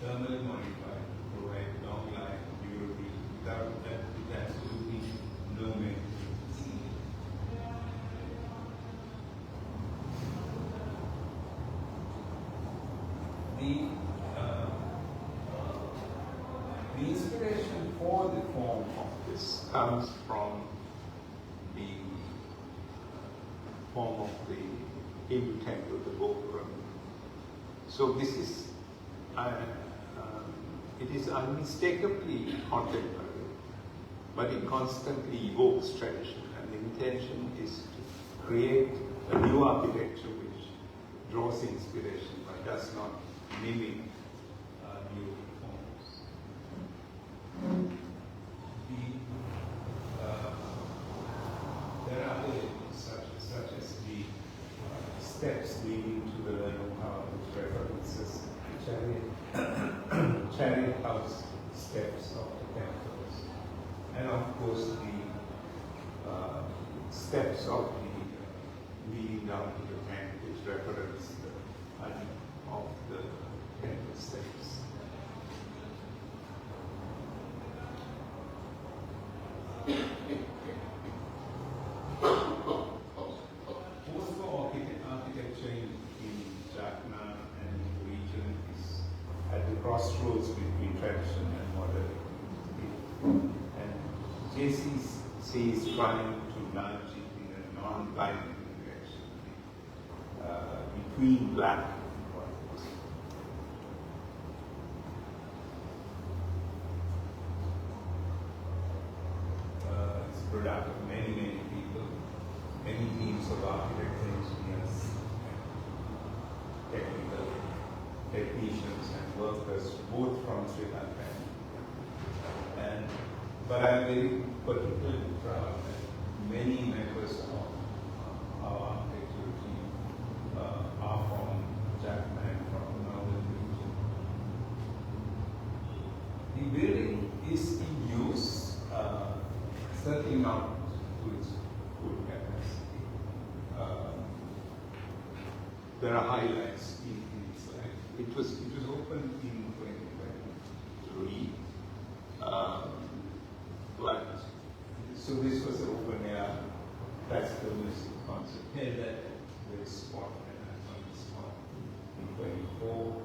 thermally modified to provide long life and durability without absolutely no maintenance. The inspiration for the form of this comes from the form of the Hindu temple, the 𝗔𝗿𝗰𝗵𝗶𝘁𝗄𝗿𝗲. So this is, it is unmistakably contemporary, but it constantly evokes tradition, and the intention is to create a new architecture which draws inspiration but does not mimic new forms. There are other elements such as the steps leading to the learning tower, which references the chariot house steps of the temples, and of course the steps of the leading down to the tank, which reference the height of the temple steps. Architecture in Jaffna and in the region is at the crossroads between tradition and modernity. And 𝗳𝚎𝗔 is trying to nudge it in a non-binary direction between black and white. It's a product of many people, many teams of architects, engineers, technical technicians and workers, both from Sri Lankan and but I'm very particularly proud that many members of our architecture team are from Jaffna and from the northern region. The building is in use, certainly not to its full capacity. There are highlights in its life. It was opened in 2023. So this was an open air classical music concert held at this spot and on the spot in 24.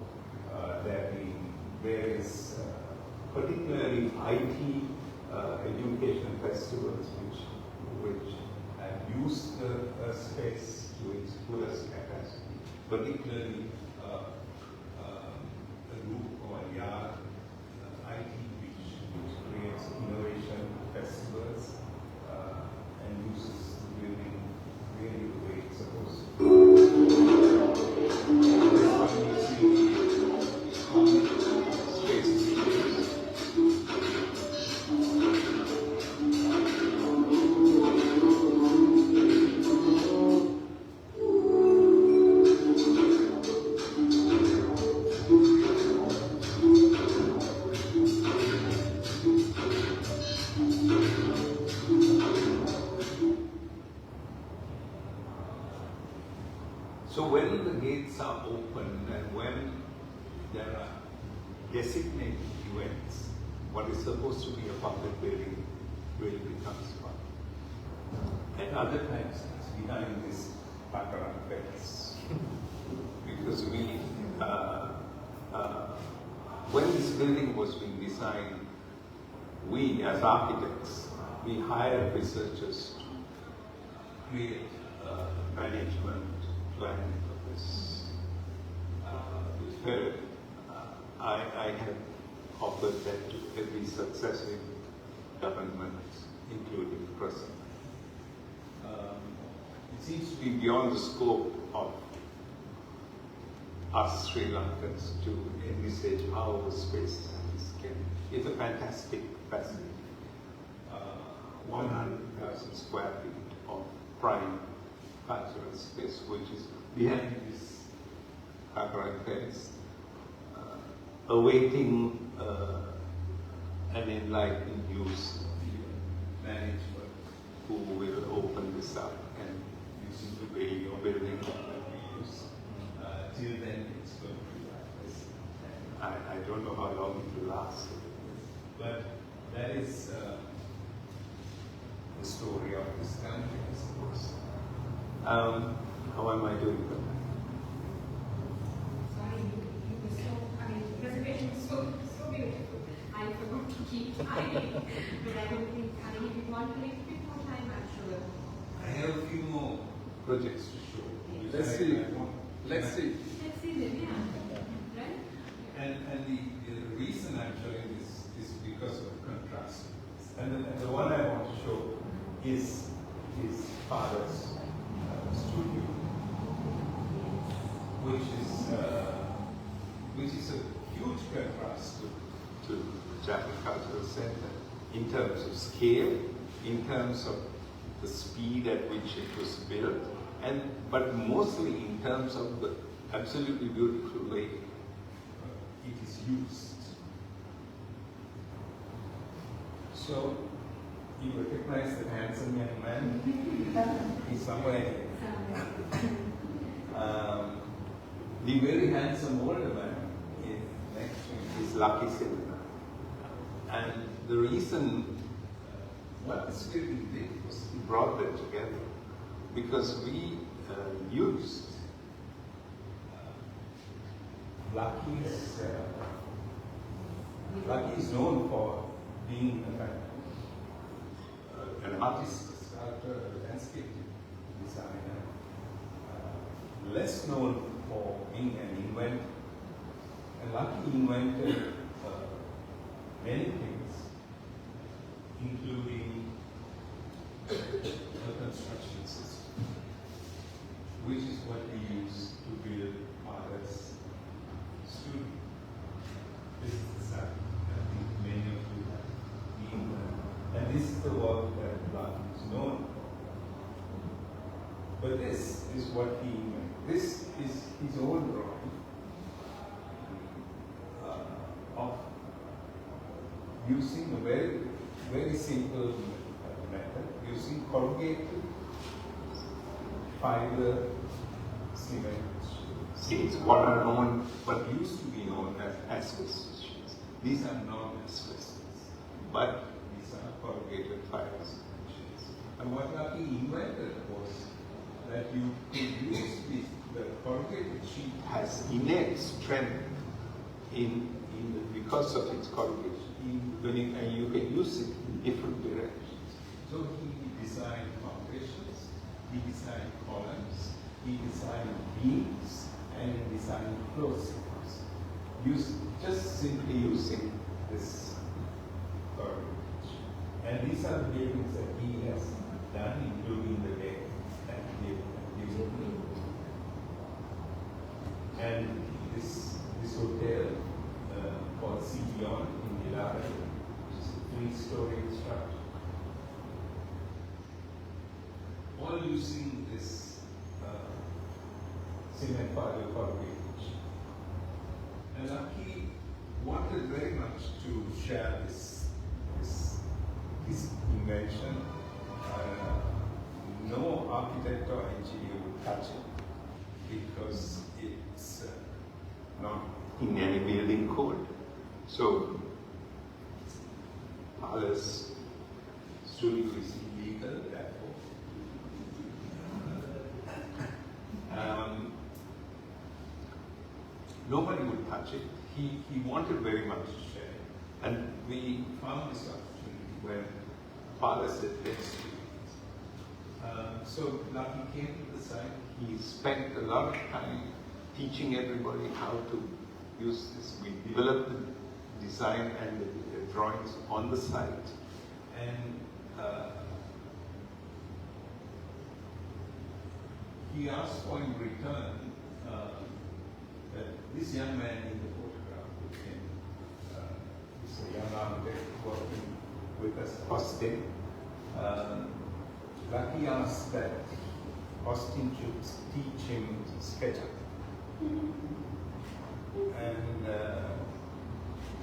There have been various, particularly IT education festivals which have used the space to its fullest capacity, particularly a group called YAR IT, which creates innovation festivals and uses the building really the way it's supposed to. This one you see the common space. So when the gates are open and when there are designated events, what is supposed to be a public building really becomes public. At other times, it's behind this background fence. Because when this building was being designed, we as architects, we hired researchers to create management plan for this. I have offered that to every successive government, including the present. It seems to be beyond the scope of us Sri Lankans to envisage how the space can. It's a fantastic facility. 100,000 square feet of prime cultural space, which is behind this background fence, awaiting an enlightened use management who will open this up and use it to build your building that we use. Till then, it's going to be like this. And I don't know how long it will last. But that is the story of this country, I suppose. How am I doing with that? Sorry, you were so, the presentation was so beautiful. I forgot to keep timing, but I don't think, if you want a little bit more time, I'm sure. I have a few more projects to show. Let's see. Let's see. Let's see them, yeah. Right? And the reason I'm showing this is because of the contrast. And the one I want to show is his father's studio, which is a huge contrast to the Jaffna Cultural Centre in terms of scale, in terms of the speed at which it was built, but mostly in terms of the absolutely beautiful way it is used. So, you recognize the handsome young man? He's somewhere here. The very handsome older man is next to him is 𝗳𝗂𝗰𝗵𝗶. And the reason what the student did was he brought them together because we used 𝗳𝗂𝗰𝗵𝗶 is known for being an artist, a sculptor, a landscape designer, less known for being an inventor. And 𝗳𝗂𝗰𝗵𝗶 invented many things, including the construction system, which is what we use to build others' studio. This is the site. I think many of you have been there. the work that Blanc is known for. But this is what he made. This is his own drawing of using a very simple method, using corrugated fiber cement sheets, what are known, what used to be known as asbestos sheets. These are non-asbestos, but these are corrugated fiber cement sheets. And what Lucky invented was that you could use the corrugated sheet has innate strength because of its corrugation. And you can use it in different directions. So he designed foundations, he designed columns, he designed beams, and he designed closings. Just simply using this corrugation. And these are the buildings that he has done, including the deck and the and this hotel called 𝗳𝗂𝗹𝗁𝗵𝗶𝘁𝗄𝗿𝗄 in Milano, which is a 3-story structure. All using this cement fiber corrugated sheet. And Lucky wanted very much to share his invention. No architect or engineer would touch it because it's not in any building code. So, Palace studio is illegal, therefore. Nobody would touch it. He wanted very much to share it. And we found this opportunity when Palace said, let's do it. So Lucky came to the site. He spent a lot of time teaching everybody how to use this. We developed the design and the drawings on the site. And he asked for in return that this young man in the photograph with him, is a young architect working with us, Austin. Lucky asked that Austin should teach him SketchUp. And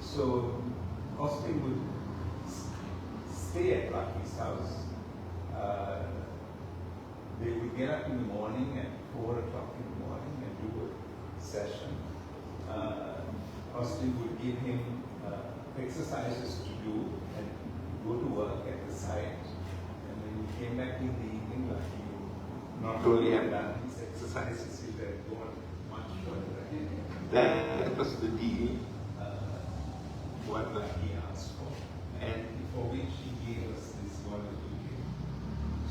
so Austin would stay at Lucky's house. They would get up in the morning at 4 o'clock in the morning and do a session. Austin would give him exercises to do and go to work at the site. And when he came back in the evening, Lucky would not only have done his exercises, he had gone much further ahead. That was the deal, what Lucky asked for, and for which he gave us this wonderful gift.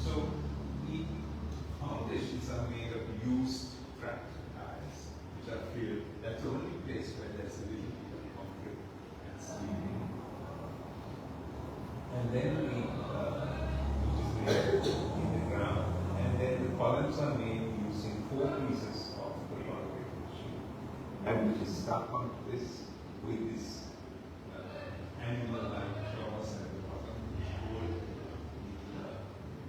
So, the foundations are made of used fractal tiles, which are filled. That's the only place where there's a little bit of concrete and steel. And then which is made in the ground. And then the columns are made using 4 pieces of the corrugated sheet. And we just stuck on this with this animal-like claws at the bottom, which hold the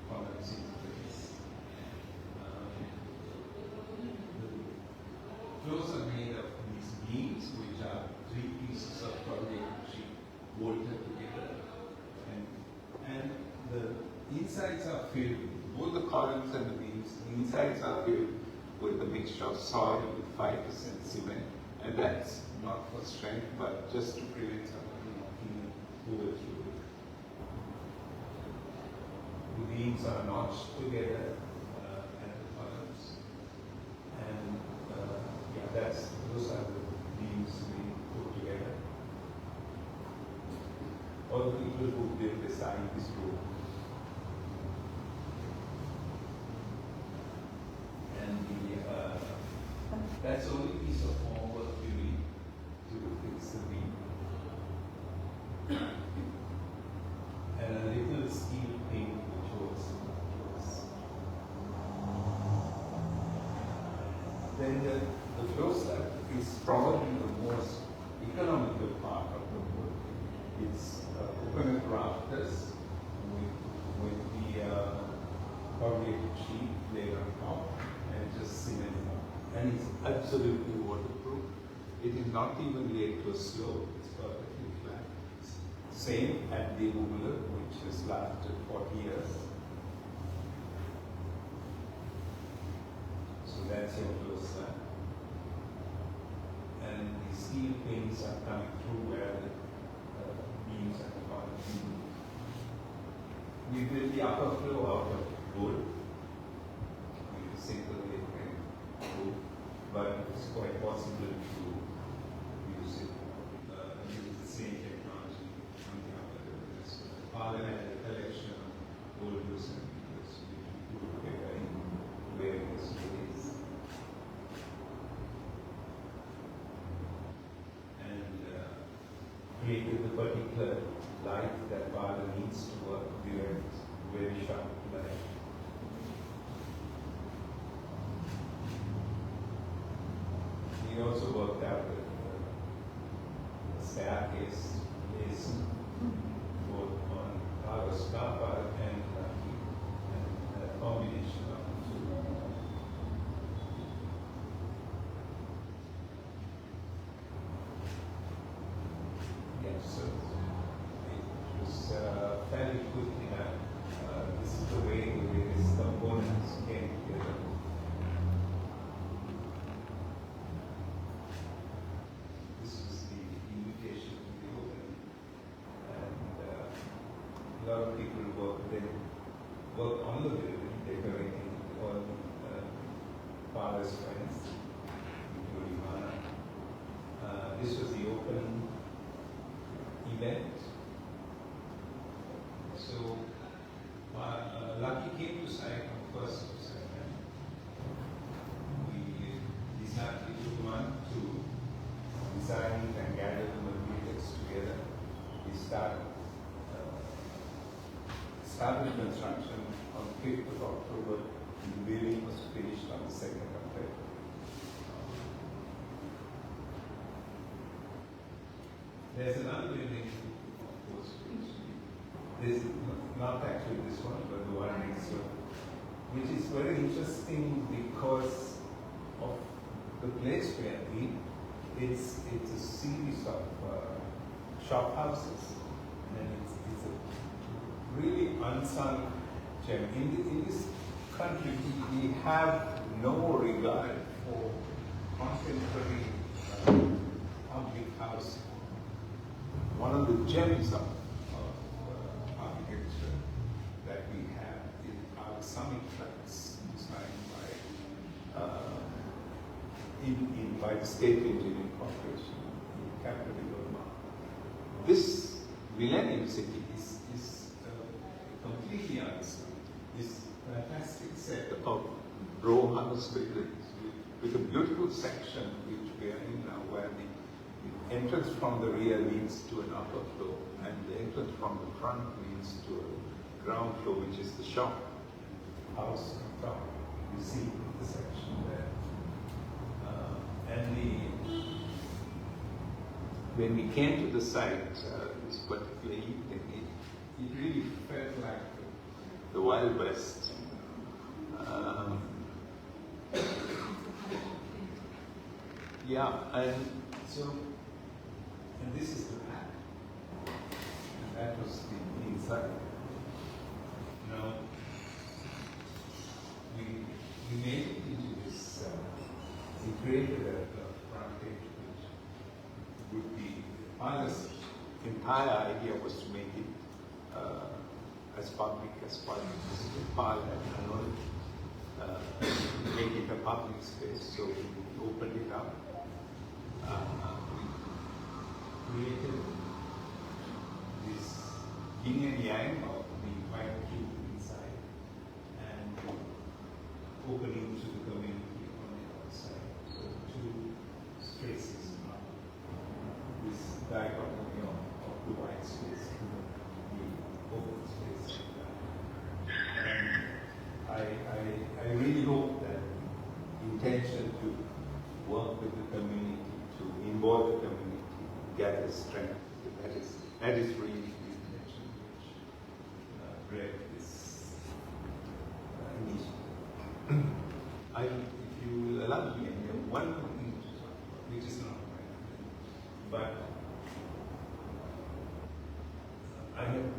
columns in place. The claws are made of these beams, which are 3 pieces of corrugated sheet bolted together. And the insides are filled, both the columns and the beams, the insides are filled with a mixture of soil with 5% cement. And that's not for strength, but just to prevent somebody knocking over through it. The beams are notched together at the columns. And those are the beams we put together. All the people who did design this room. And that's the only piece of more work you need to fix the beam. And a little steel thing which holds it. Then the flow slab is probably the most economical part of the work. It's coconut rafters with the corrugated sheet laid on top and just cement it up. And it's absolutely waterproof. It is not even laid to a slope, it's perfectly flat. Same at the Uggla, which has lasted 40 years. So that's your first slab. And the steel pins are coming through where the beams at the bottom. We built the upper floor out of wood, with a single layer wood, but it's quite possible to use it, use the same technology on the upper layers. Father had a collection of old books and videos which we put together in various ways. And created the particular light that father needs to work during very sharp light. We also worked out a staircase is both on father's car and a combination of the two. Yes, so it was fairly quickly done. This is the way the various components came together. This was the invitation to the opening, and a lot of people work on the building, decorating all father's friends, including Mana. This was the opening event. So Lucky came to site on 1st of September. We decided to design and gather the materials together. We started construction on 5th of October. The building was finished on the 2nd of February. There's another building, of course, this is not actually this one, but the one next door, which is very interesting because of the place we are in. It's a series of shop houses, and it's a really unsung gem. In this country, we have no regard for contemporary public housing. One of the gems of architecture that we have is our summit flats designed by the State Engineering Corporation in capital Colombo. This Millennium City is completely unsung. This fantastic set of row house buildings with a beautiful section which we are in now, where the entrance from the rear leads to an upper floor, and the entrance from the front leads to a ground floor, which is the shop house on top. You see the section there. When we came to the site this particular evening, it really felt like the Wild West. Yeah, and this is the back, and that was the inside. Now, we made it into this, we created a frontage which would be, father's entire idea was to make it as public as possible. Father had known make it a public space, so we opened it up. We created this yin and yang of the white cube inside and opening to the community on the outside. So two spaces now. This dichotomy of the white space and the open space. And I really hope that the intention to work with the community, to involve the community, gather strength. That is really the intention which read this initiative. If you will allow me, I have one thing which is not right, but I have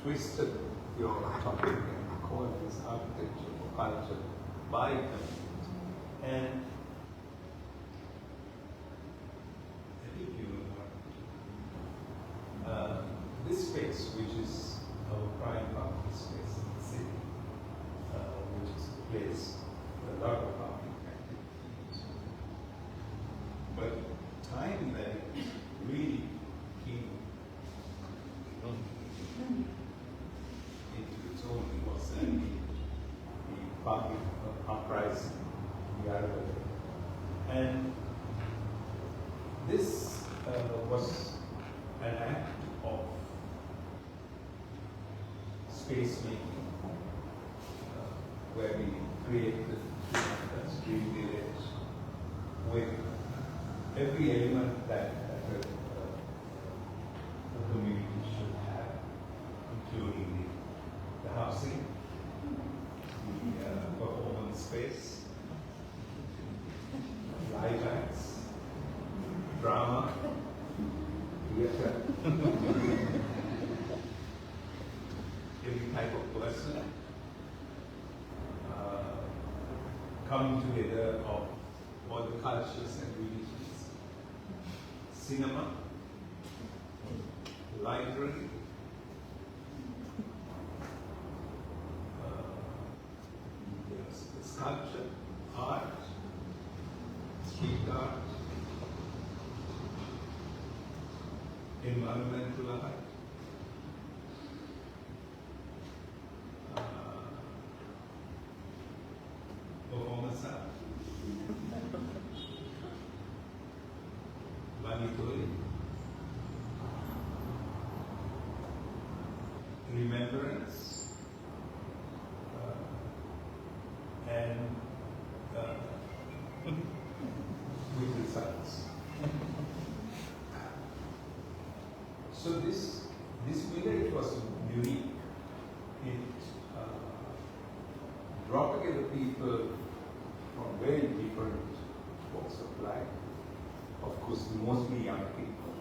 twisted your topic and called this architecture for culture by community. And I think you know what this space, which is our prime public space in the city, which is a place where a lot of public activities. But time that it really came into its own was the public uprising, the other way. And this was an act of space making, where we created a street village with every element that a community should have, including the housing, the performance space, live acts, drama, theater, every type of person, coming together of all the cultures and religions, cinema, library, sculpture, art, street art, environmental art, performance art, Manipuri, remembrance, and with results. So this village was unique. It brought together people from very different walks of life. Of course, mostly young people,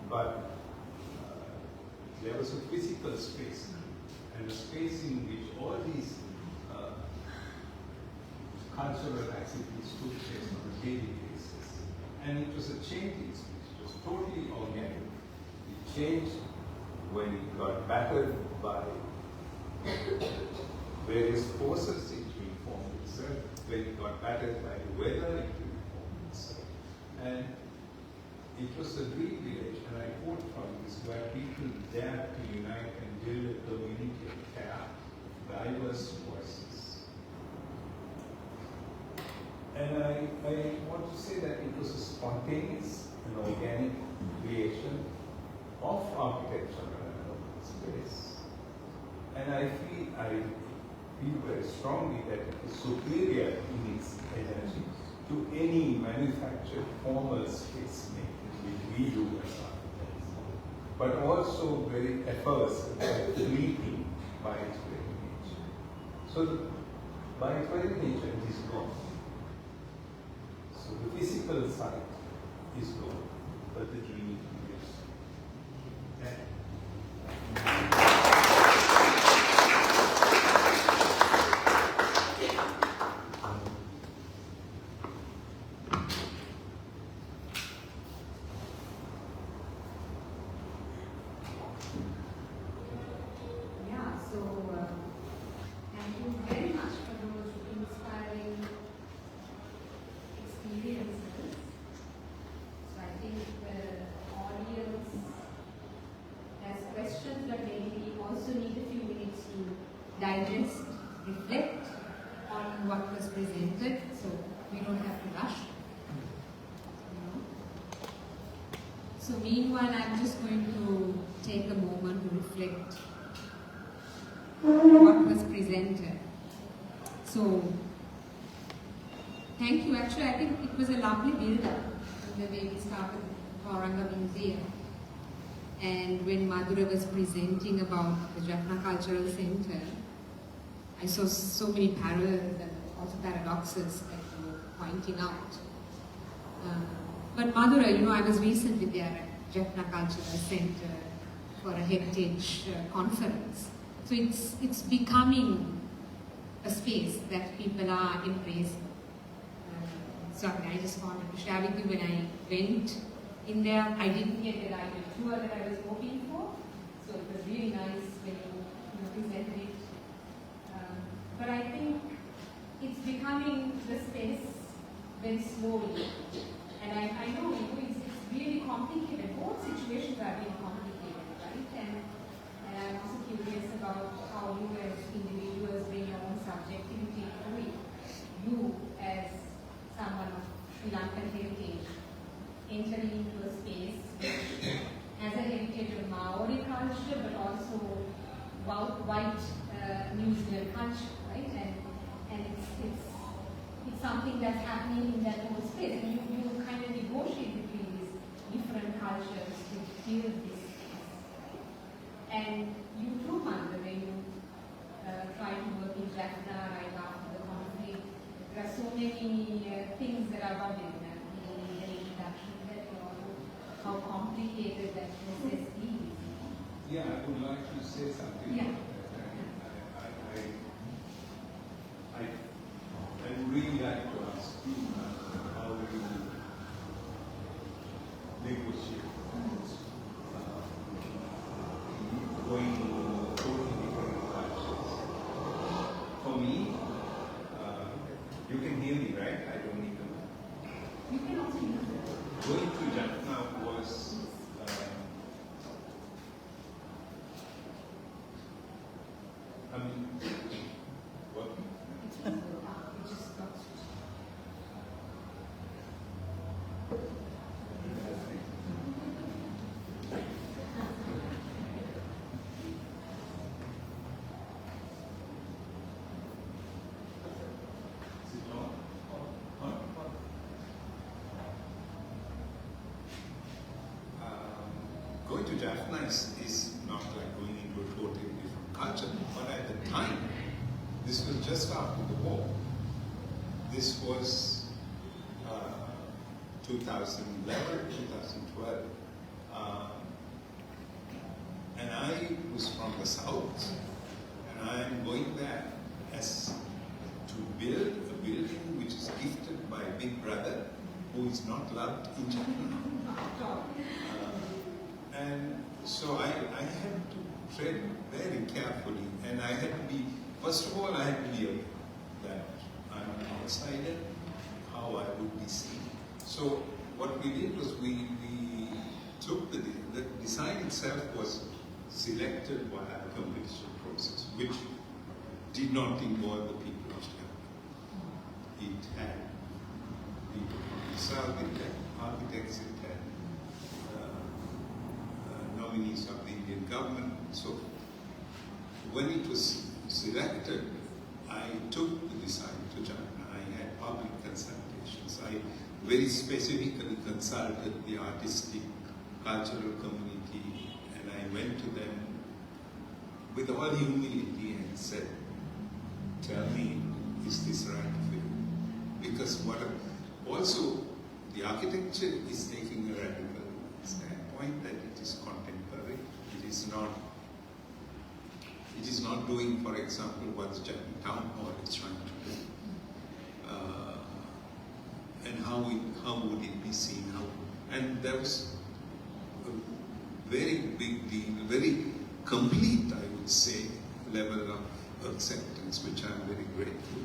but there was a physical space and a space in which all these cultural activities took place on a daily basis. And it was a changing space. It was totally organic. It changed when it got battered by various forces, it reformed itself. When it got battered by the weather, it reformed itself. And it was a dream village, and I quote from this, where people dared to unite and build a community of care, diverse voices. And I want to say that it was a spontaneous and organic creation of architecture and open space. And I feel very strongly that it is superior in its energy to any manufactured formal space making which we do as architects, but also very effortless and fleeting by its very nature. So by its very nature it is gone. So the physical side is gone, but the dream is. Thank you very much for those inspiring experiences. So I think the audience has questions, but maybe we also need a few minutes to digest, reflect on what was presented, so we don't have to rush. So meanwhile, I'm just going to take a moment to reflect what was presented. So, thank you. Actually, I think it was a lovely build-up in the way we started the Kāranga Museum. And when Madhura was presenting about the Jaffna Cultural Centre, I saw so many parallels and also paradoxes that you were pointing out. But Madhura, you know, I was recently there at Jaffna Cultural Centre for a heritage conference. So it's becoming a space that people are embracing. So I just wanted to share with you, when I went in there, I didn't get the guided tour that I was hoping for. So it was really nice when you presented it. But I think it's becoming the space very slowly. And I know it's really complicated. Both situations are really complicated, right? And I'm also curious about how you as individuals bring your own subjectivity to it. You as someone of Sri Lankan heritage entering into a space which has a heritage of Maori culture, but also white New Zealand culture, right? And it's something that's happening in that whole space. And you kind of negotiate between these different cultures to build this space. And you too, Madhura, when you try to work in Jaffna right after the conflict, there are so many things that are bubbling in the introduction that you know how complicated that process is. Yeah, I would like to say something. Yeah. I would really like to ask you how you negotiate going totally different cultures. For me, you can hear me, right? I don't need to. You can also use it. Going to Jaffna was what? It just got Going to Jaffna is not like going into a totally different culture, but at the time, this was just after the war. This was 2011, 2012. And I was from the south, and I am going there as to build a building which is gifted by Big Brother, who is not loved in Jaffna. And so I had to tread very carefully, and I had to be, first of all, I had to be aware that I'm an outsider, how I would be seen. So what we did was we took the design itself was selected via a competition process, which did not involve the people of Jaffna. It had people from the south, it had architects, it had nominees of the Indian government, and so forth. When it was selected, I took the design to Jaffna. I had public consultations. I very specifically consulted the artistic, cultural community, and I went to them with all humility and said, tell me, is this right for you? Because also the architecture is taking a radical standpoint that it is contemporary. It is not doing, for example, what the Jaffna Town Hall is trying to do. And how would it be seen? And there was a very big deal, very complete, I would say, level of acceptance, which I'm very grateful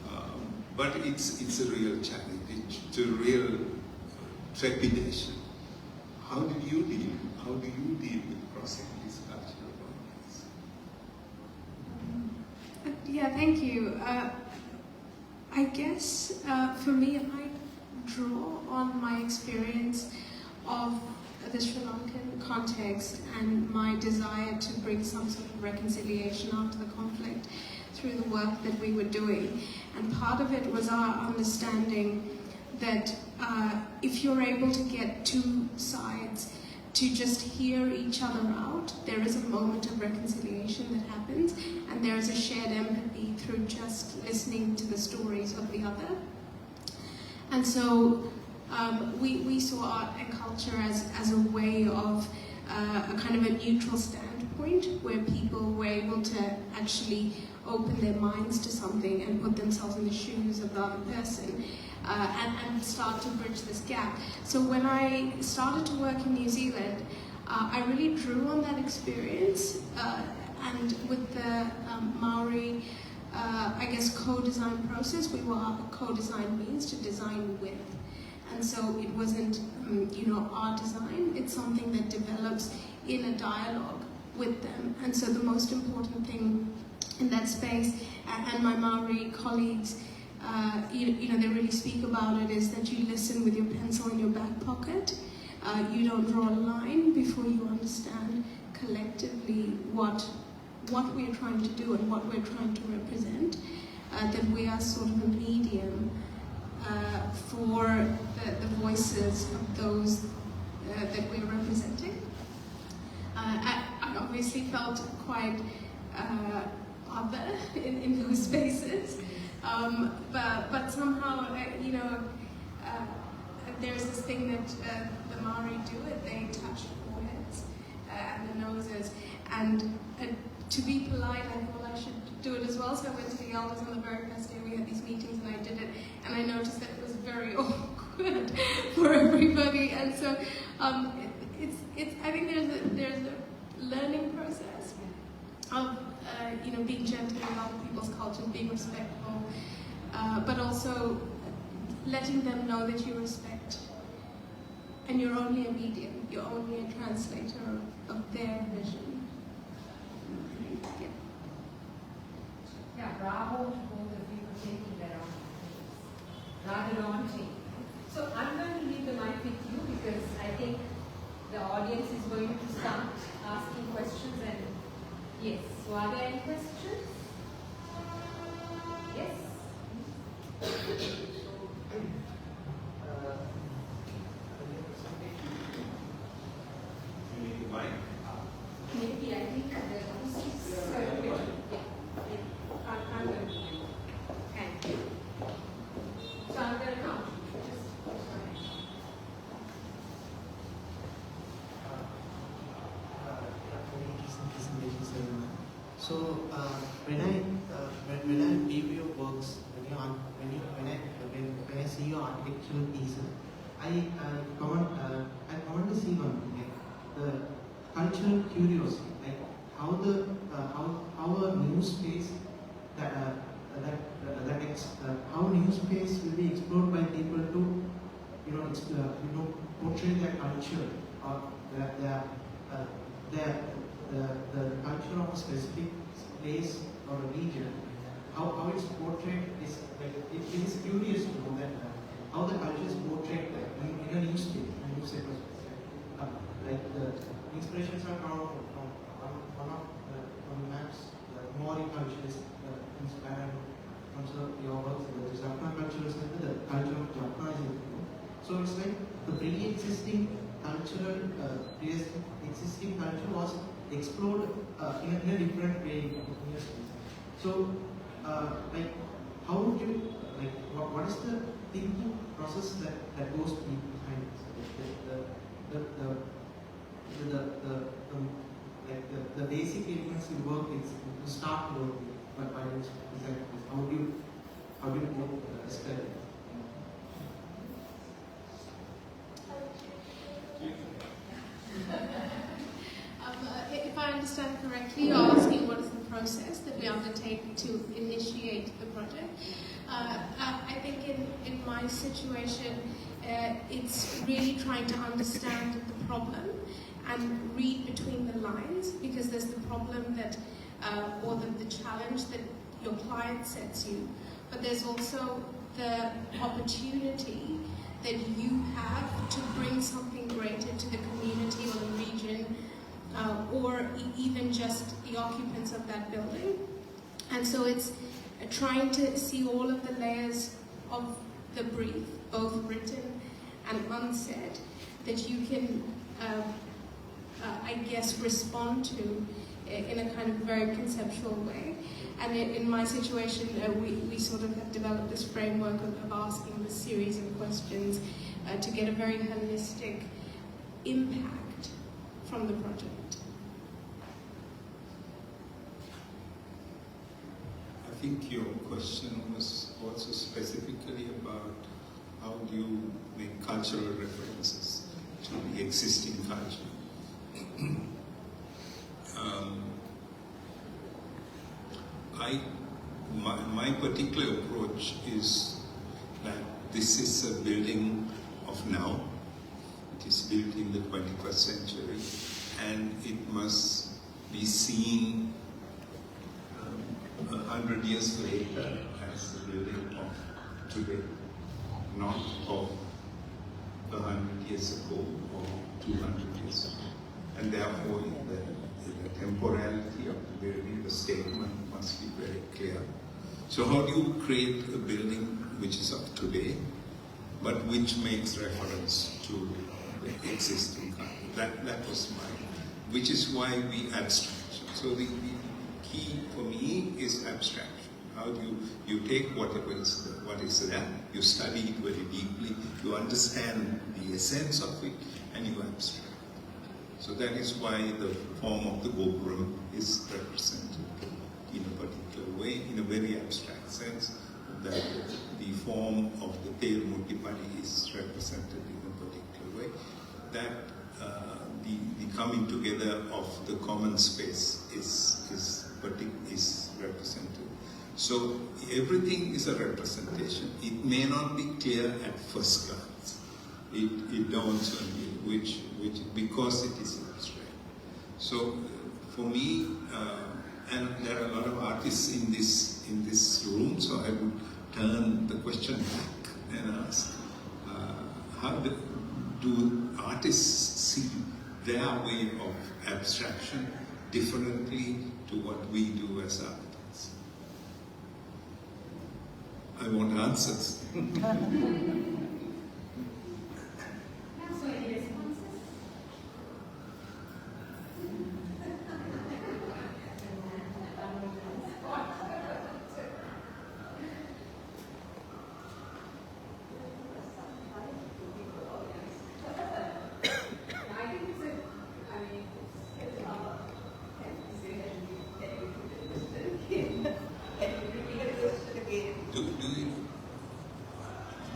for. But it's a real challenge, it's a real trepidation. How do you deal with crossing these cultural boundaries? Yeah, thank you. I guess for me, I draw on my experience of the Sri Lankan context and my desire to bring some sort of reconciliation after the conflict through the work that we were doing. And part of it was our understanding that if you're able to get two sides to just hear each other out. There is a moment of reconciliation that happens, and there is a shared empathy through just listening to the stories of the other. And so we saw art and culture as a way of a kind of a neutral standpoint where people were able to actually open their minds to something and put themselves in the shoes of the other person and start to bridge this gap. So when I started to work in New Zealand, I really drew on that experience and with the Maori I guess co-design process, we were co-design means to design with. And so it wasn't, art design, it's something that develops in a dialogue with them. And so the most important thing in that space, and my Maori colleagues, they really speak about it, is that you listen with your pencil in your back pocket. You don't draw a line before you understand collectively what we're trying to do and what we're trying to represent. That we are sort of a medium for the voices of those that we're representing. I obviously felt quite other in those spaces, but somehow, there's this thing that the Maori do it, they touch foreheads and the noses, and to be polite, I thought I should do it as well, so I went to the elders on the very first day we had these meetings and I did it, and I noticed that it was very awkward for everybody, and so I think there's a learning process of being gentle in other people's cultures, being respectful, but also letting them know that you respect, and you're only a medium, you're only a translator of their vision. Yeah, bravo to both of you for taking that on. Rather daunting. So I'm going to leave the mic with you because I think the audience is going to start asking questions, and yes, so are there any questions? Yes? You need the mic? Maybe I think the acoustics are good. I'm going to do it. Thank you. So I'm going to count. So when I view your works, when I see your architectural pieces, I want to see one thing, the cultural curiosity, like how a new space how new space will be explored by people to portray their culture or the culture of a specific place or a region. How it's portrayed is like it is curious to know that how the culture is portrayed in a newspaper. Like the inspirations are from one of the maps. Maori culture is inspired from your works. The Jaffna Cultural Centre, the culture of Jaffna is included. So it's like the pre-existing culture was explored in a different way. So, like, how would you, like, what is the thinking process that goes behind the basic elements you work is to start working, but by how do you work step? If I understand correctly, you're asking what is the process that we undertake to initiate the project. I think in my situation, it's really trying to understand the problem and read between the lines, because there's the problem that, or the challenge that your client sets you, but there's also the opportunity that you have to bring something greater to the community or the region, or even just the occupants of that building. And so it's trying to see all of the layers of the brief, both written and unsaid, that you can I guess, respond to in a kind of very conceptual way. And in my situation, we sort of have developed this framework of asking this series of questions to get a very holistic impact from the project. I think your question was also specifically about how do you make cultural references to the existing culture. My particular approach is that this is a building of now. It is built in the 21st century, and it must be seen 100 years later as the building of today, not of 100 years ago or 200 years ago. And therefore, the temporality of the building, the statement must be very clear. So how do you create a building which is of today, but which makes reference to the existing country? That was which is why we abstraction. So the key for me is abstraction. How do you take what is there, you study it very deeply, you understand the essence of it, and you abstract. So that is why the form of the 𝗔𝗿𝗰𝗵𝗶 is represented in a particular way, in a very abstract sense, that the form of the 𝗂𝗪𝗪𝗪𝗪 is represented in a particular way, that the coming together of the common space is represented. So everything is a representation. It may not be clear at first glance. It dawns on you, which because it is abstract. So for me, and there are a lot of artists in this room, so I would turn the question back and ask, how do artists see their way of abstraction differently to what we do as artists? I want answers.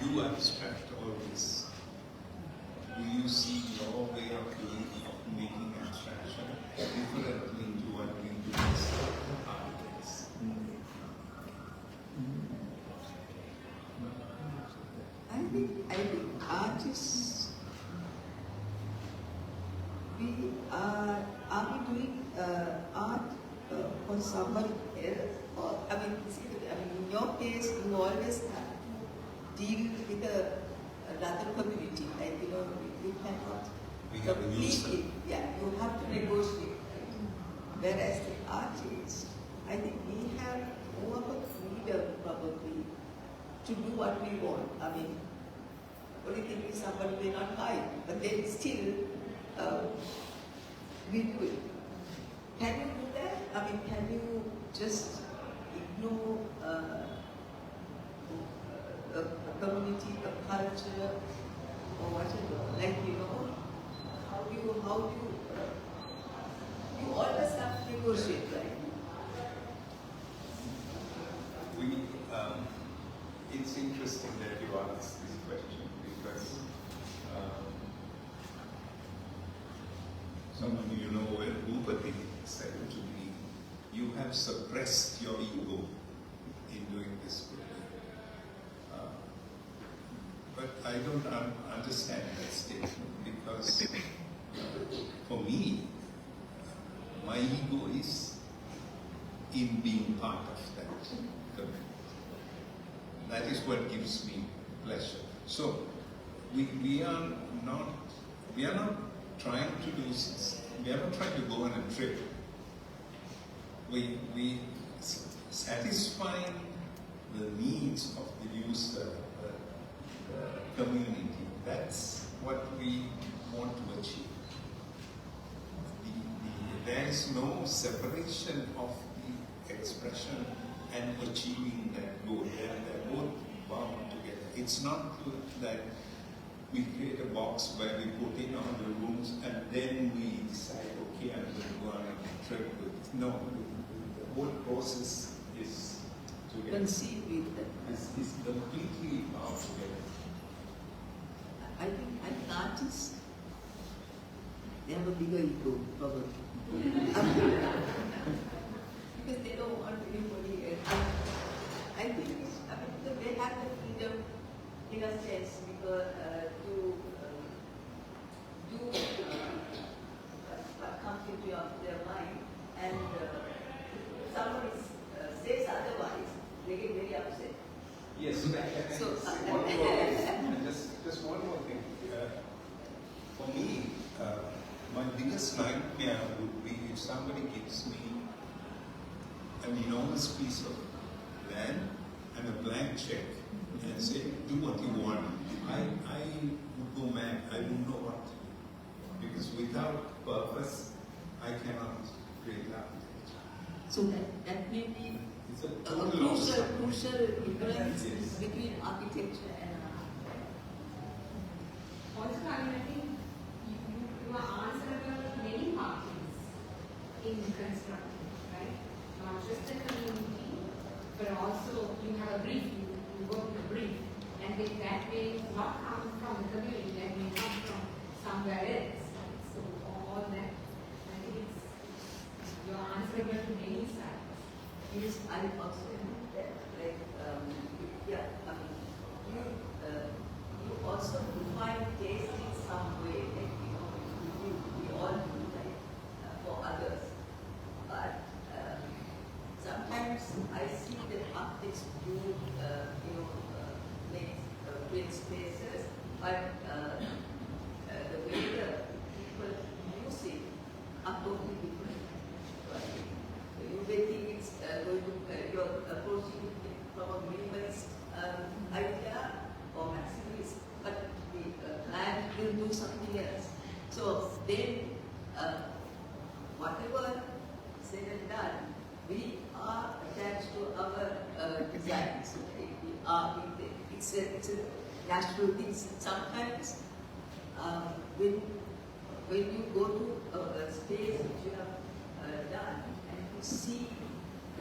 You abstract all this. Do you see your way of making abstraction differently to what we do as artists? I think artists, are we doing art for somebody else? Or, in your case, you always have to deal with another community. Like, you cannot completely, you have to negotiate. Whereas the artists, I think we have more of a freedom probably to do what we want. Only thing is somebody may not buy it, but then still we do it. Can you do that? Can you just ignore a community, a culture, or whatever? Like, how do you always have to negotiate, right? It's interesting that you asked this question because someone 𝗂𝗪𝗪𝗪𝗪𝗪 said to me, you have suppressed your ego in doing this project. But I don't understand that statement because for me, my ego is in being part of that community. That is what gives me pleasure. So we are not trying to do. We are not trying to go on a trip. We satisfying the needs of the user, the community. That's what we want to achieve. there is no separation of the expression and achieving that goal. They're both bound together. It's not that we create a box where we put in all the rooms and then we decide, okay, I'm going to go on a trip with it. No, the whole process is together. Conceive with them. It's completely bound together. I think an artist, they have a bigger ego, probably. Because they don't want anybody else. I think they have the freedom in a sense because to do what comes into their mind, and somebody says otherwise, they get very upset. Yes, So, just one more thing. For me, my biggest nightmare would be if somebody gives me an enormous piece of land and a blank check and say, do what you want. I would go mad. I wouldn't know what to do. Because without purpose, I cannot create architecture. So that may be It's a a total crucial difference Yes. between architecture and art. Also, I think you are answerable to many parties in constructing, right? Not just the community, but also you have a brief, you work with a brief, and if that may not come from the community, that may come from somewhere else. So all that, I think you are answerable to many sides. Yes, I also think that, like, yeah, I mean, you also define taste in some way, like, you know, we all do, like, for others. But sometimes I see that architects do, make spaces, but the way the people use it are totally different. Right? You may think it's going to, you're approaching it from a minimalist idea or maximalist, but the client will do something else. So then, whatever said and done, we are attached to our designs. It's a natural thing. Sometimes, when you go to a space which you have done, see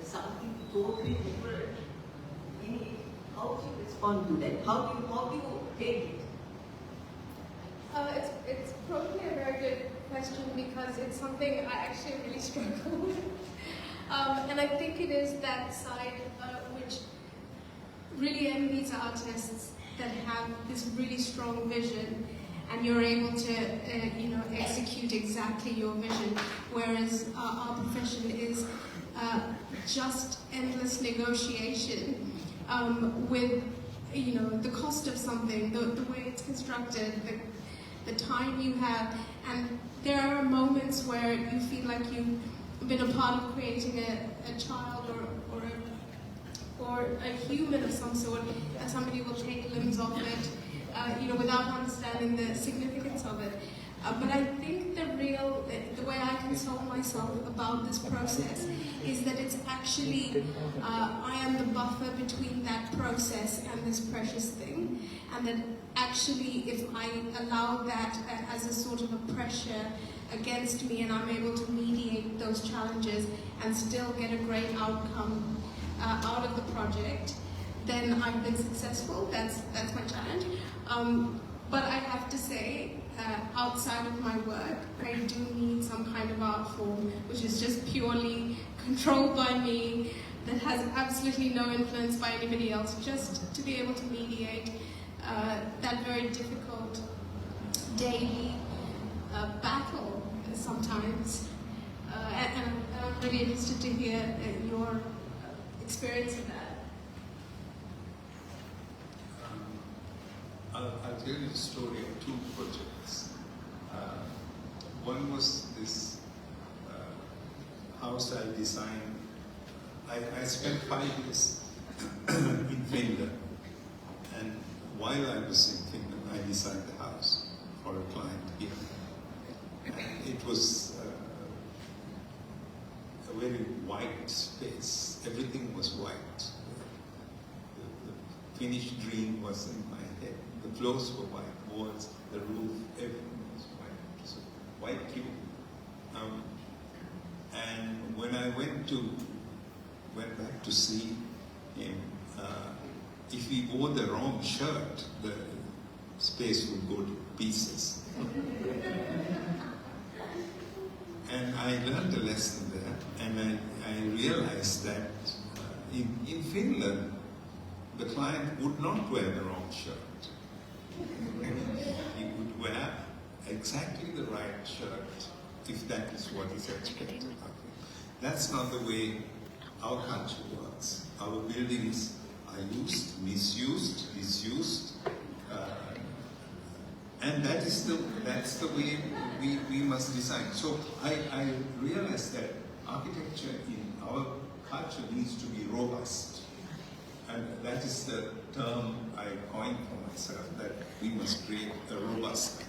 something totally different in it, how do you respond to that? How do you take it? It's probably a very good question because it's something I actually really struggle with. And I think it is that side which really envies artists that have this really strong vision, and you're able to, execute exactly your vision. Whereas our profession is just endless negotiation with, the cost of something, the way it's constructed, the time you have, and there are moments where you feel like you've been a part of creating a child or a human of some sort, and somebody will take limbs off it. Without understanding the significance of it. But I think the way I console myself about this process is that it's actually, I am the buffer between that process and this precious thing, and that actually if I allow that as a sort of a pressure against me and I'm able to mediate those challenges and still get a great outcome out of the project, then I've been successful. That's my challenge. But I have to say, outside of my work, I do need some kind of art form which is just purely controlled by me, that has absolutely no influence by anybody else, just to be able to mediate that very difficult daily battle sometimes. And I'm really interested to hear your experience of that. I'll tell you the story of two projects. One was this house I designed. I spent 5 years in Finland, and while I was in Finland, I designed the house for a client here. And it was very white space. Everything was white. The finished dream was in my head. The floors were white, walls, the roof, everything was white. So white cube. And when I went back to see him, if he wore the wrong shirt, the space would go to pieces. And I learned a lesson there, and I realized that in Finland, the client would not wear the wrong shirt. He would wear exactly the right shirt, if that is what is expected of him. That's not the way our culture works. Our buildings are used, misused, disused, and that's the way we must design. So I realized that architecture in our culture needs to be robust. And that is the term I coined for myself, that we must create a robust.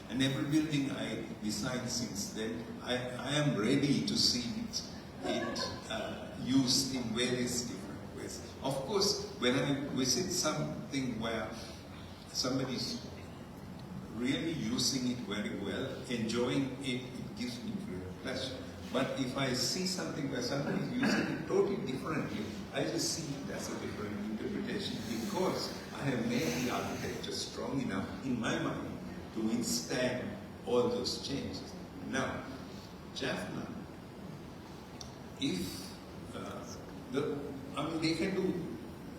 And every building I designed since then, I am ready to see it used in various different ways. Of course, when I visit something where somebody's really using it very well, enjoying it, it gives me great pleasure. But if I see something where somebody is using it totally differently, I just see it as a different interpretation, because I have made the architecture strong enough in my mind to withstand all those changes. Now, Jaffna, if they can do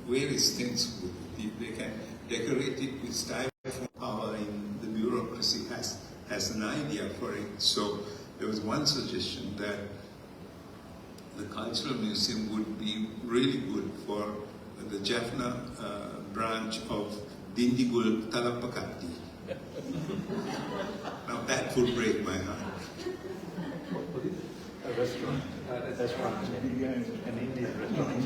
various things with it. They can decorate it with styrofoam. Power in the bureaucracy has an idea for it. So there was one suggestion that the Cultural Museum would be really good for the Jaffna branch of 𝗔𝗿𝗰𝗵𝗶𝘁𝗿. Now that would break my heart. A restaurant. An Indian restaurant.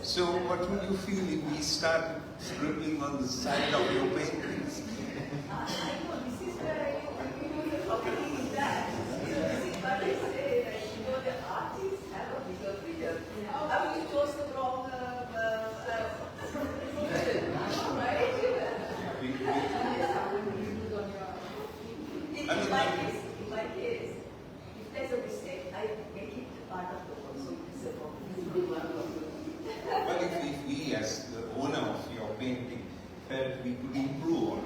So what would you feel if we started scribbling on the side of your paintings? I know, this is where you're talking that. But I say that, the artists have a bigger vision. I mean, you chose the wrong right? In my case, if there's a mistake, I make it part of the work. So it's a problem. But if we, as the owner of your painting, felt we could improve on it.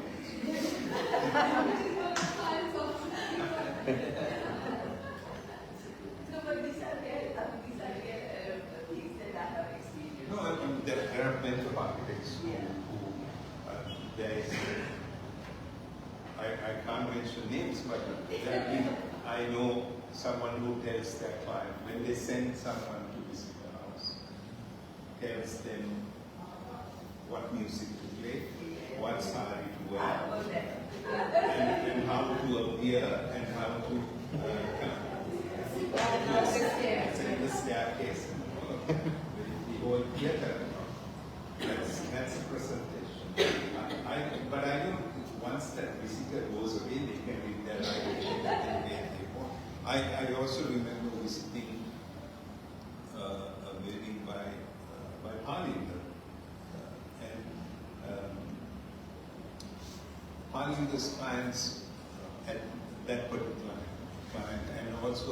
No, but these are things that I have experienced. No, I mean, there are plenty of architects who there is, I can't mention names, but I know someone who tells their client, when they send someone to visit the house, tells them what music to play, what sari to wear, and how to appear, and how to ascend the staircase, and the whole theater. That's a presentation. But I know once once that visitor goes away, they can read their library they want. I also remember visiting a building by Pannila, and Pannil's clients at that particular client, and also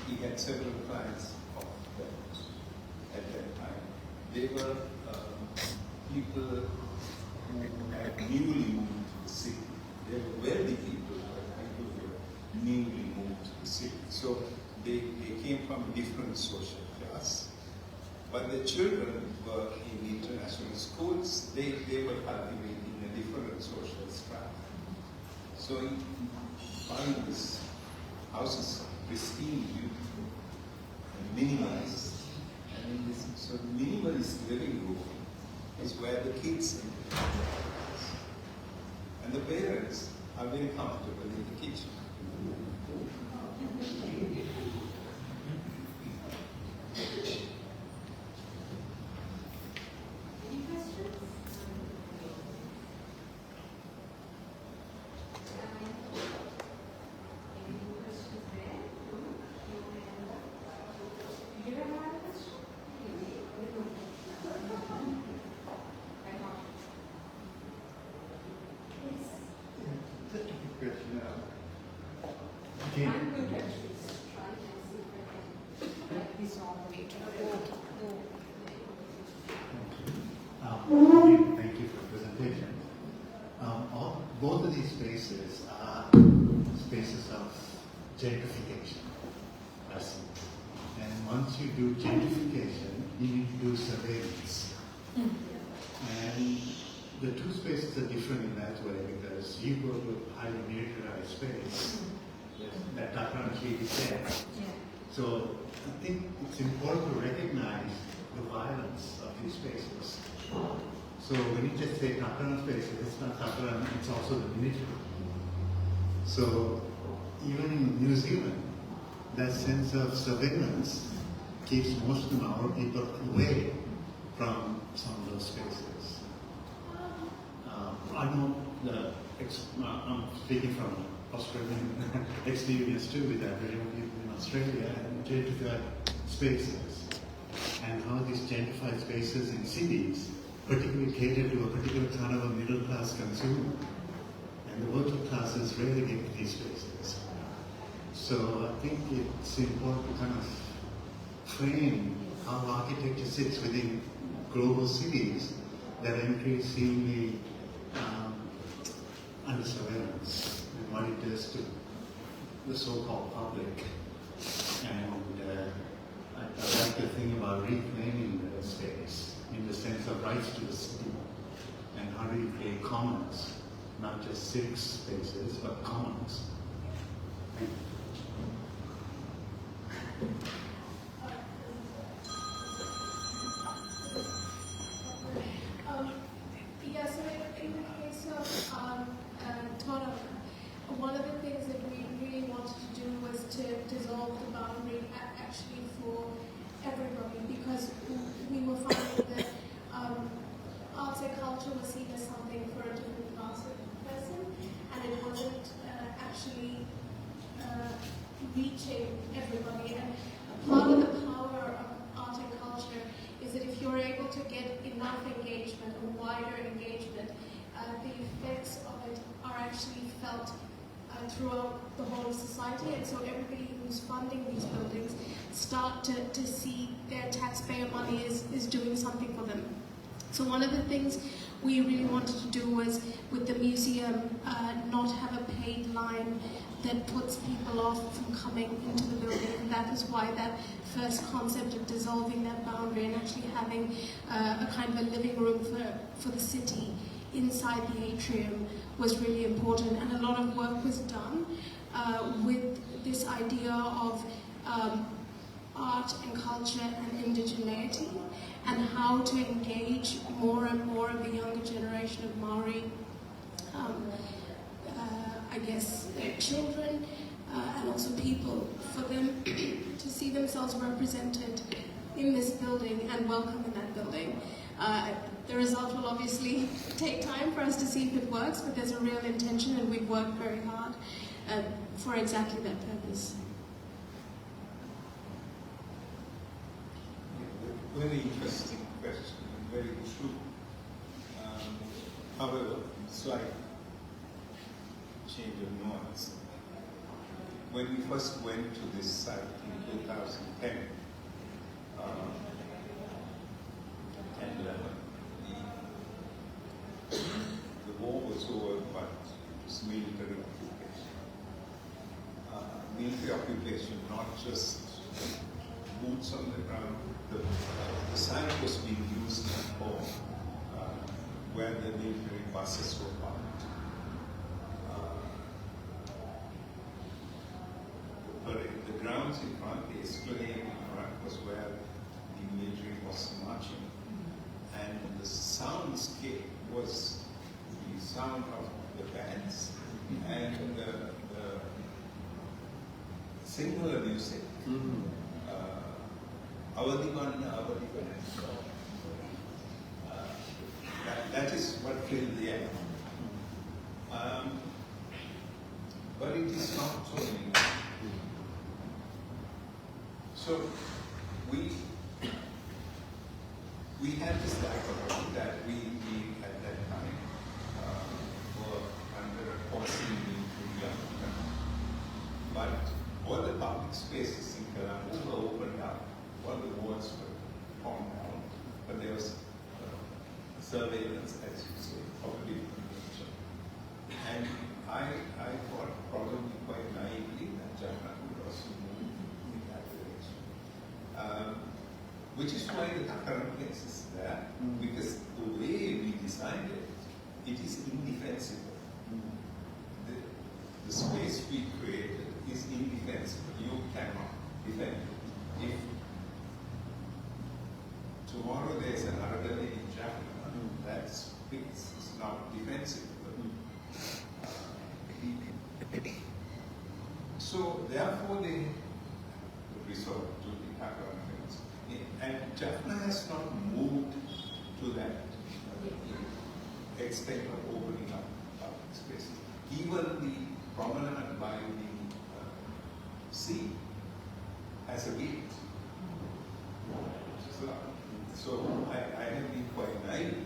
he had several clients of that at that time. They were people who had newly moved to the city. They were wealthy people, but people who were newly moved to the city. So they came from different social class. But the children were in international schools. They were cultivating a different social strata. So in Pannil's houses are pristine, beautiful, and minimalized. And in this sort of minimalist living room is where the kids enter. And the parents are very comfortable in the kitchen. Any questions? Any questions there? Do you have another question? Just a quick question. I'm good actually. Try and see if I can get this all the way to Thank you for the presentation. Both of these spaces are spaces of gentrification. I see. And once you do gentrification, you need to do surveillance. And the two spaces are different in that way because you go to a highly militarized space that Athurugiriya said. So I think it's important to recognize the violence of these spaces. So when you just say Tataran spaces, it's not Tataran, it's also the military. So even in New Zealand, that sense of surveillance keeps most of our people away from some of those spaces. I know I'm speaking from Australian experience too with Aboriginal people in Australia and gentrified spaces and how these gentrified spaces in cities particularly cater to a particular kind of a middle class consumer, and the working classes rarely get to these spaces. So I think it's important to kind of frame how architecture sits within global cities that are increasingly under surveillance and what it does to the so-called public. And I like to think about reclaiming the space in the sense of rights to the city and how do you create commons, not just civic spaces, but commons. Thank you. Yeah, so in the case of Toronto, one of the things that we really wanted to do was to dissolve the boundary actually for everybody, because we were finding that arts and culture was seen as something for a different class of person, and it wasn't actually reaching everybody. And part of the power of art and culture is that if you're able to get enough engagement, or wider engagement, the effects of it are actually felt throughout the whole of society, and so everybody who's funding these buildings start to see their taxpayer money is doing something for them. So one of the things we really wanted to do was, with the museum, not have a paid line that puts people off from coming into the building, and that is why that first concept of dissolving that boundary and actually having a kind of a living room for the city inside the atrium was really important. And a lot of work was done with this idea of art and culture and indigeneity, and how to engage more and more of the younger generation of Maori, I guess their children, and also people, for them to see themselves represented in this building and welcome in that building. The result will obviously take time for us to see if it works, but there's a real intention and we've worked very hard for exactly that purpose. Very interesting question, and very true. However, slight change of nuance. When we first went to this site in 2010, and the war was over, but it was military occupation. Military occupation, not just boots on the ground. The site was being used for where the military buses were parked. The grounds in front, the esplanade in front, was where the military was marching. And the soundscape was the sound of the bands and the singular music. That is what filled the air. But it is not so many. So we had this dichotomy that we at that time were under a forcing military government. But all the public spaces in Colombo were opened up. All the walls were torn down, but there was surveillance, as you say, of a different nature. And I thought probably quite naively that Jaffna would also move in that direction. Which is why the current place is there, because the way we designed it, it is indefensible. The space we created is indefensible. You cannot defend it. If tomorrow there is an Argale in Jaffna, that space is not defensible. So therefore they resort to the current place. And Jaffna has not moved to that extent of opening up public spaces. Even the promenade by the sea has a gate. So I have been quite naive in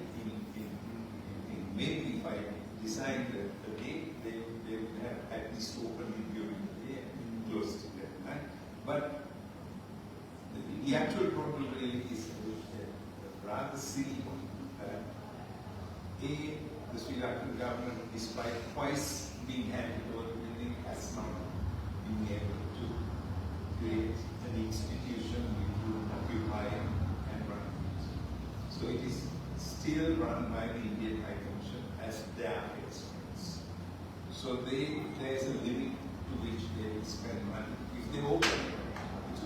maybe if I designed the gate, they would have at least opened it during the day and closed it at night. But the actual problem really is rather silly. The Sri Lankan government, despite twice being handed over the building, has not been able to create an institution which would occupy and run. So it is still run by the Indian High Commission as their expense. So there is a limit to which they will spend money. If they open it, it's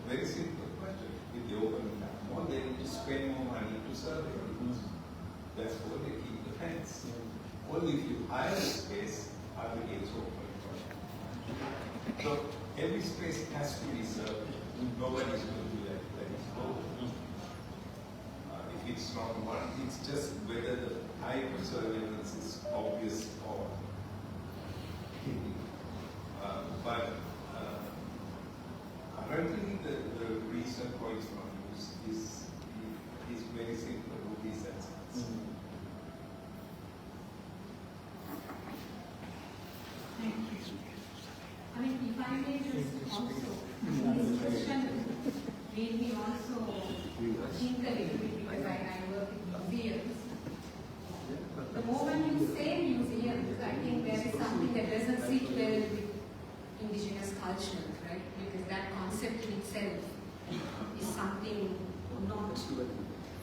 very simple question. If they open it up more, they need to spend more money to serve it. Therefore, they keep the fence. Only if you hire a space are the gates open for you. So every space has to be served. Nobody is going to do that. If it's not one, it's just whether the type of surveillance is obvious or hidden. But currently, the reason for its non-use is very simple. Thank you. I mean, if I may just also, this question made me also think a little bit because I work in museums. The moment you say museums, I think there is something that doesn't sit well with indigenous culture, right? Because that concept in itself is something not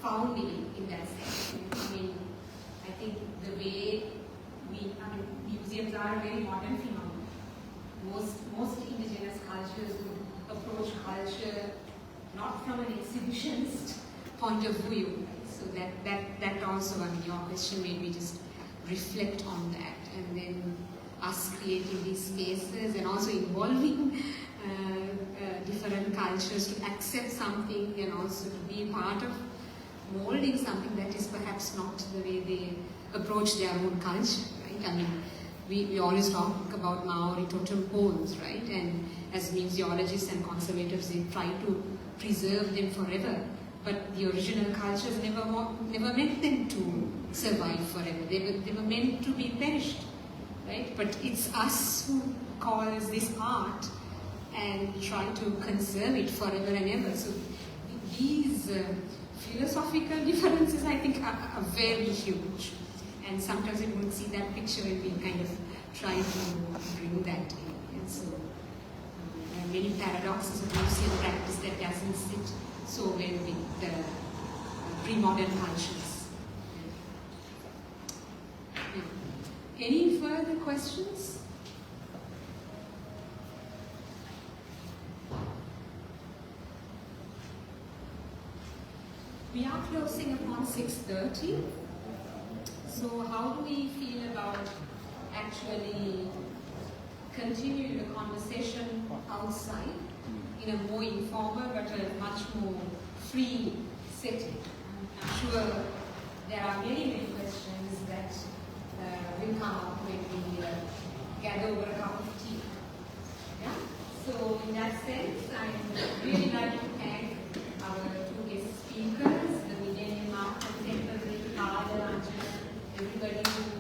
found in that sense. I mean, I think the way museums are a very modern phenomenon. Most indigenous cultures would approach culture not from an exhibitionist point of view. Right? So that also, your question made me just reflect on that, and then us creating these spaces and also involving different cultures to accept something and also to be part of molding something that is perhaps not the way they approach their own culture, right? I mean, we always talk about Maori totem poles, right? And as museologists and conservators, they try to preserve them forever. But the original cultures never meant them to survive forever. They were meant to be perished, right? But it's us who calls this art and try to conserve it forever and ever. So these philosophical differences, I think, are very huge. And sometimes we don't see that picture when we kind of try to bring that in. And so there are many paradoxes of museum practice that doesn't sit so well with the pre-modern cultures. Yeah. Any further questions? We are closing upon 6:30. So how do we feel about actually continuing the conversation outside in a more informal but a much more free setting? I'm sure there are many questions that will come up when we gather over a cup of tea. Yeah? So in that sense, I'd really like to thank our two guest speakers, the Millennium Art Contemporary, everybody who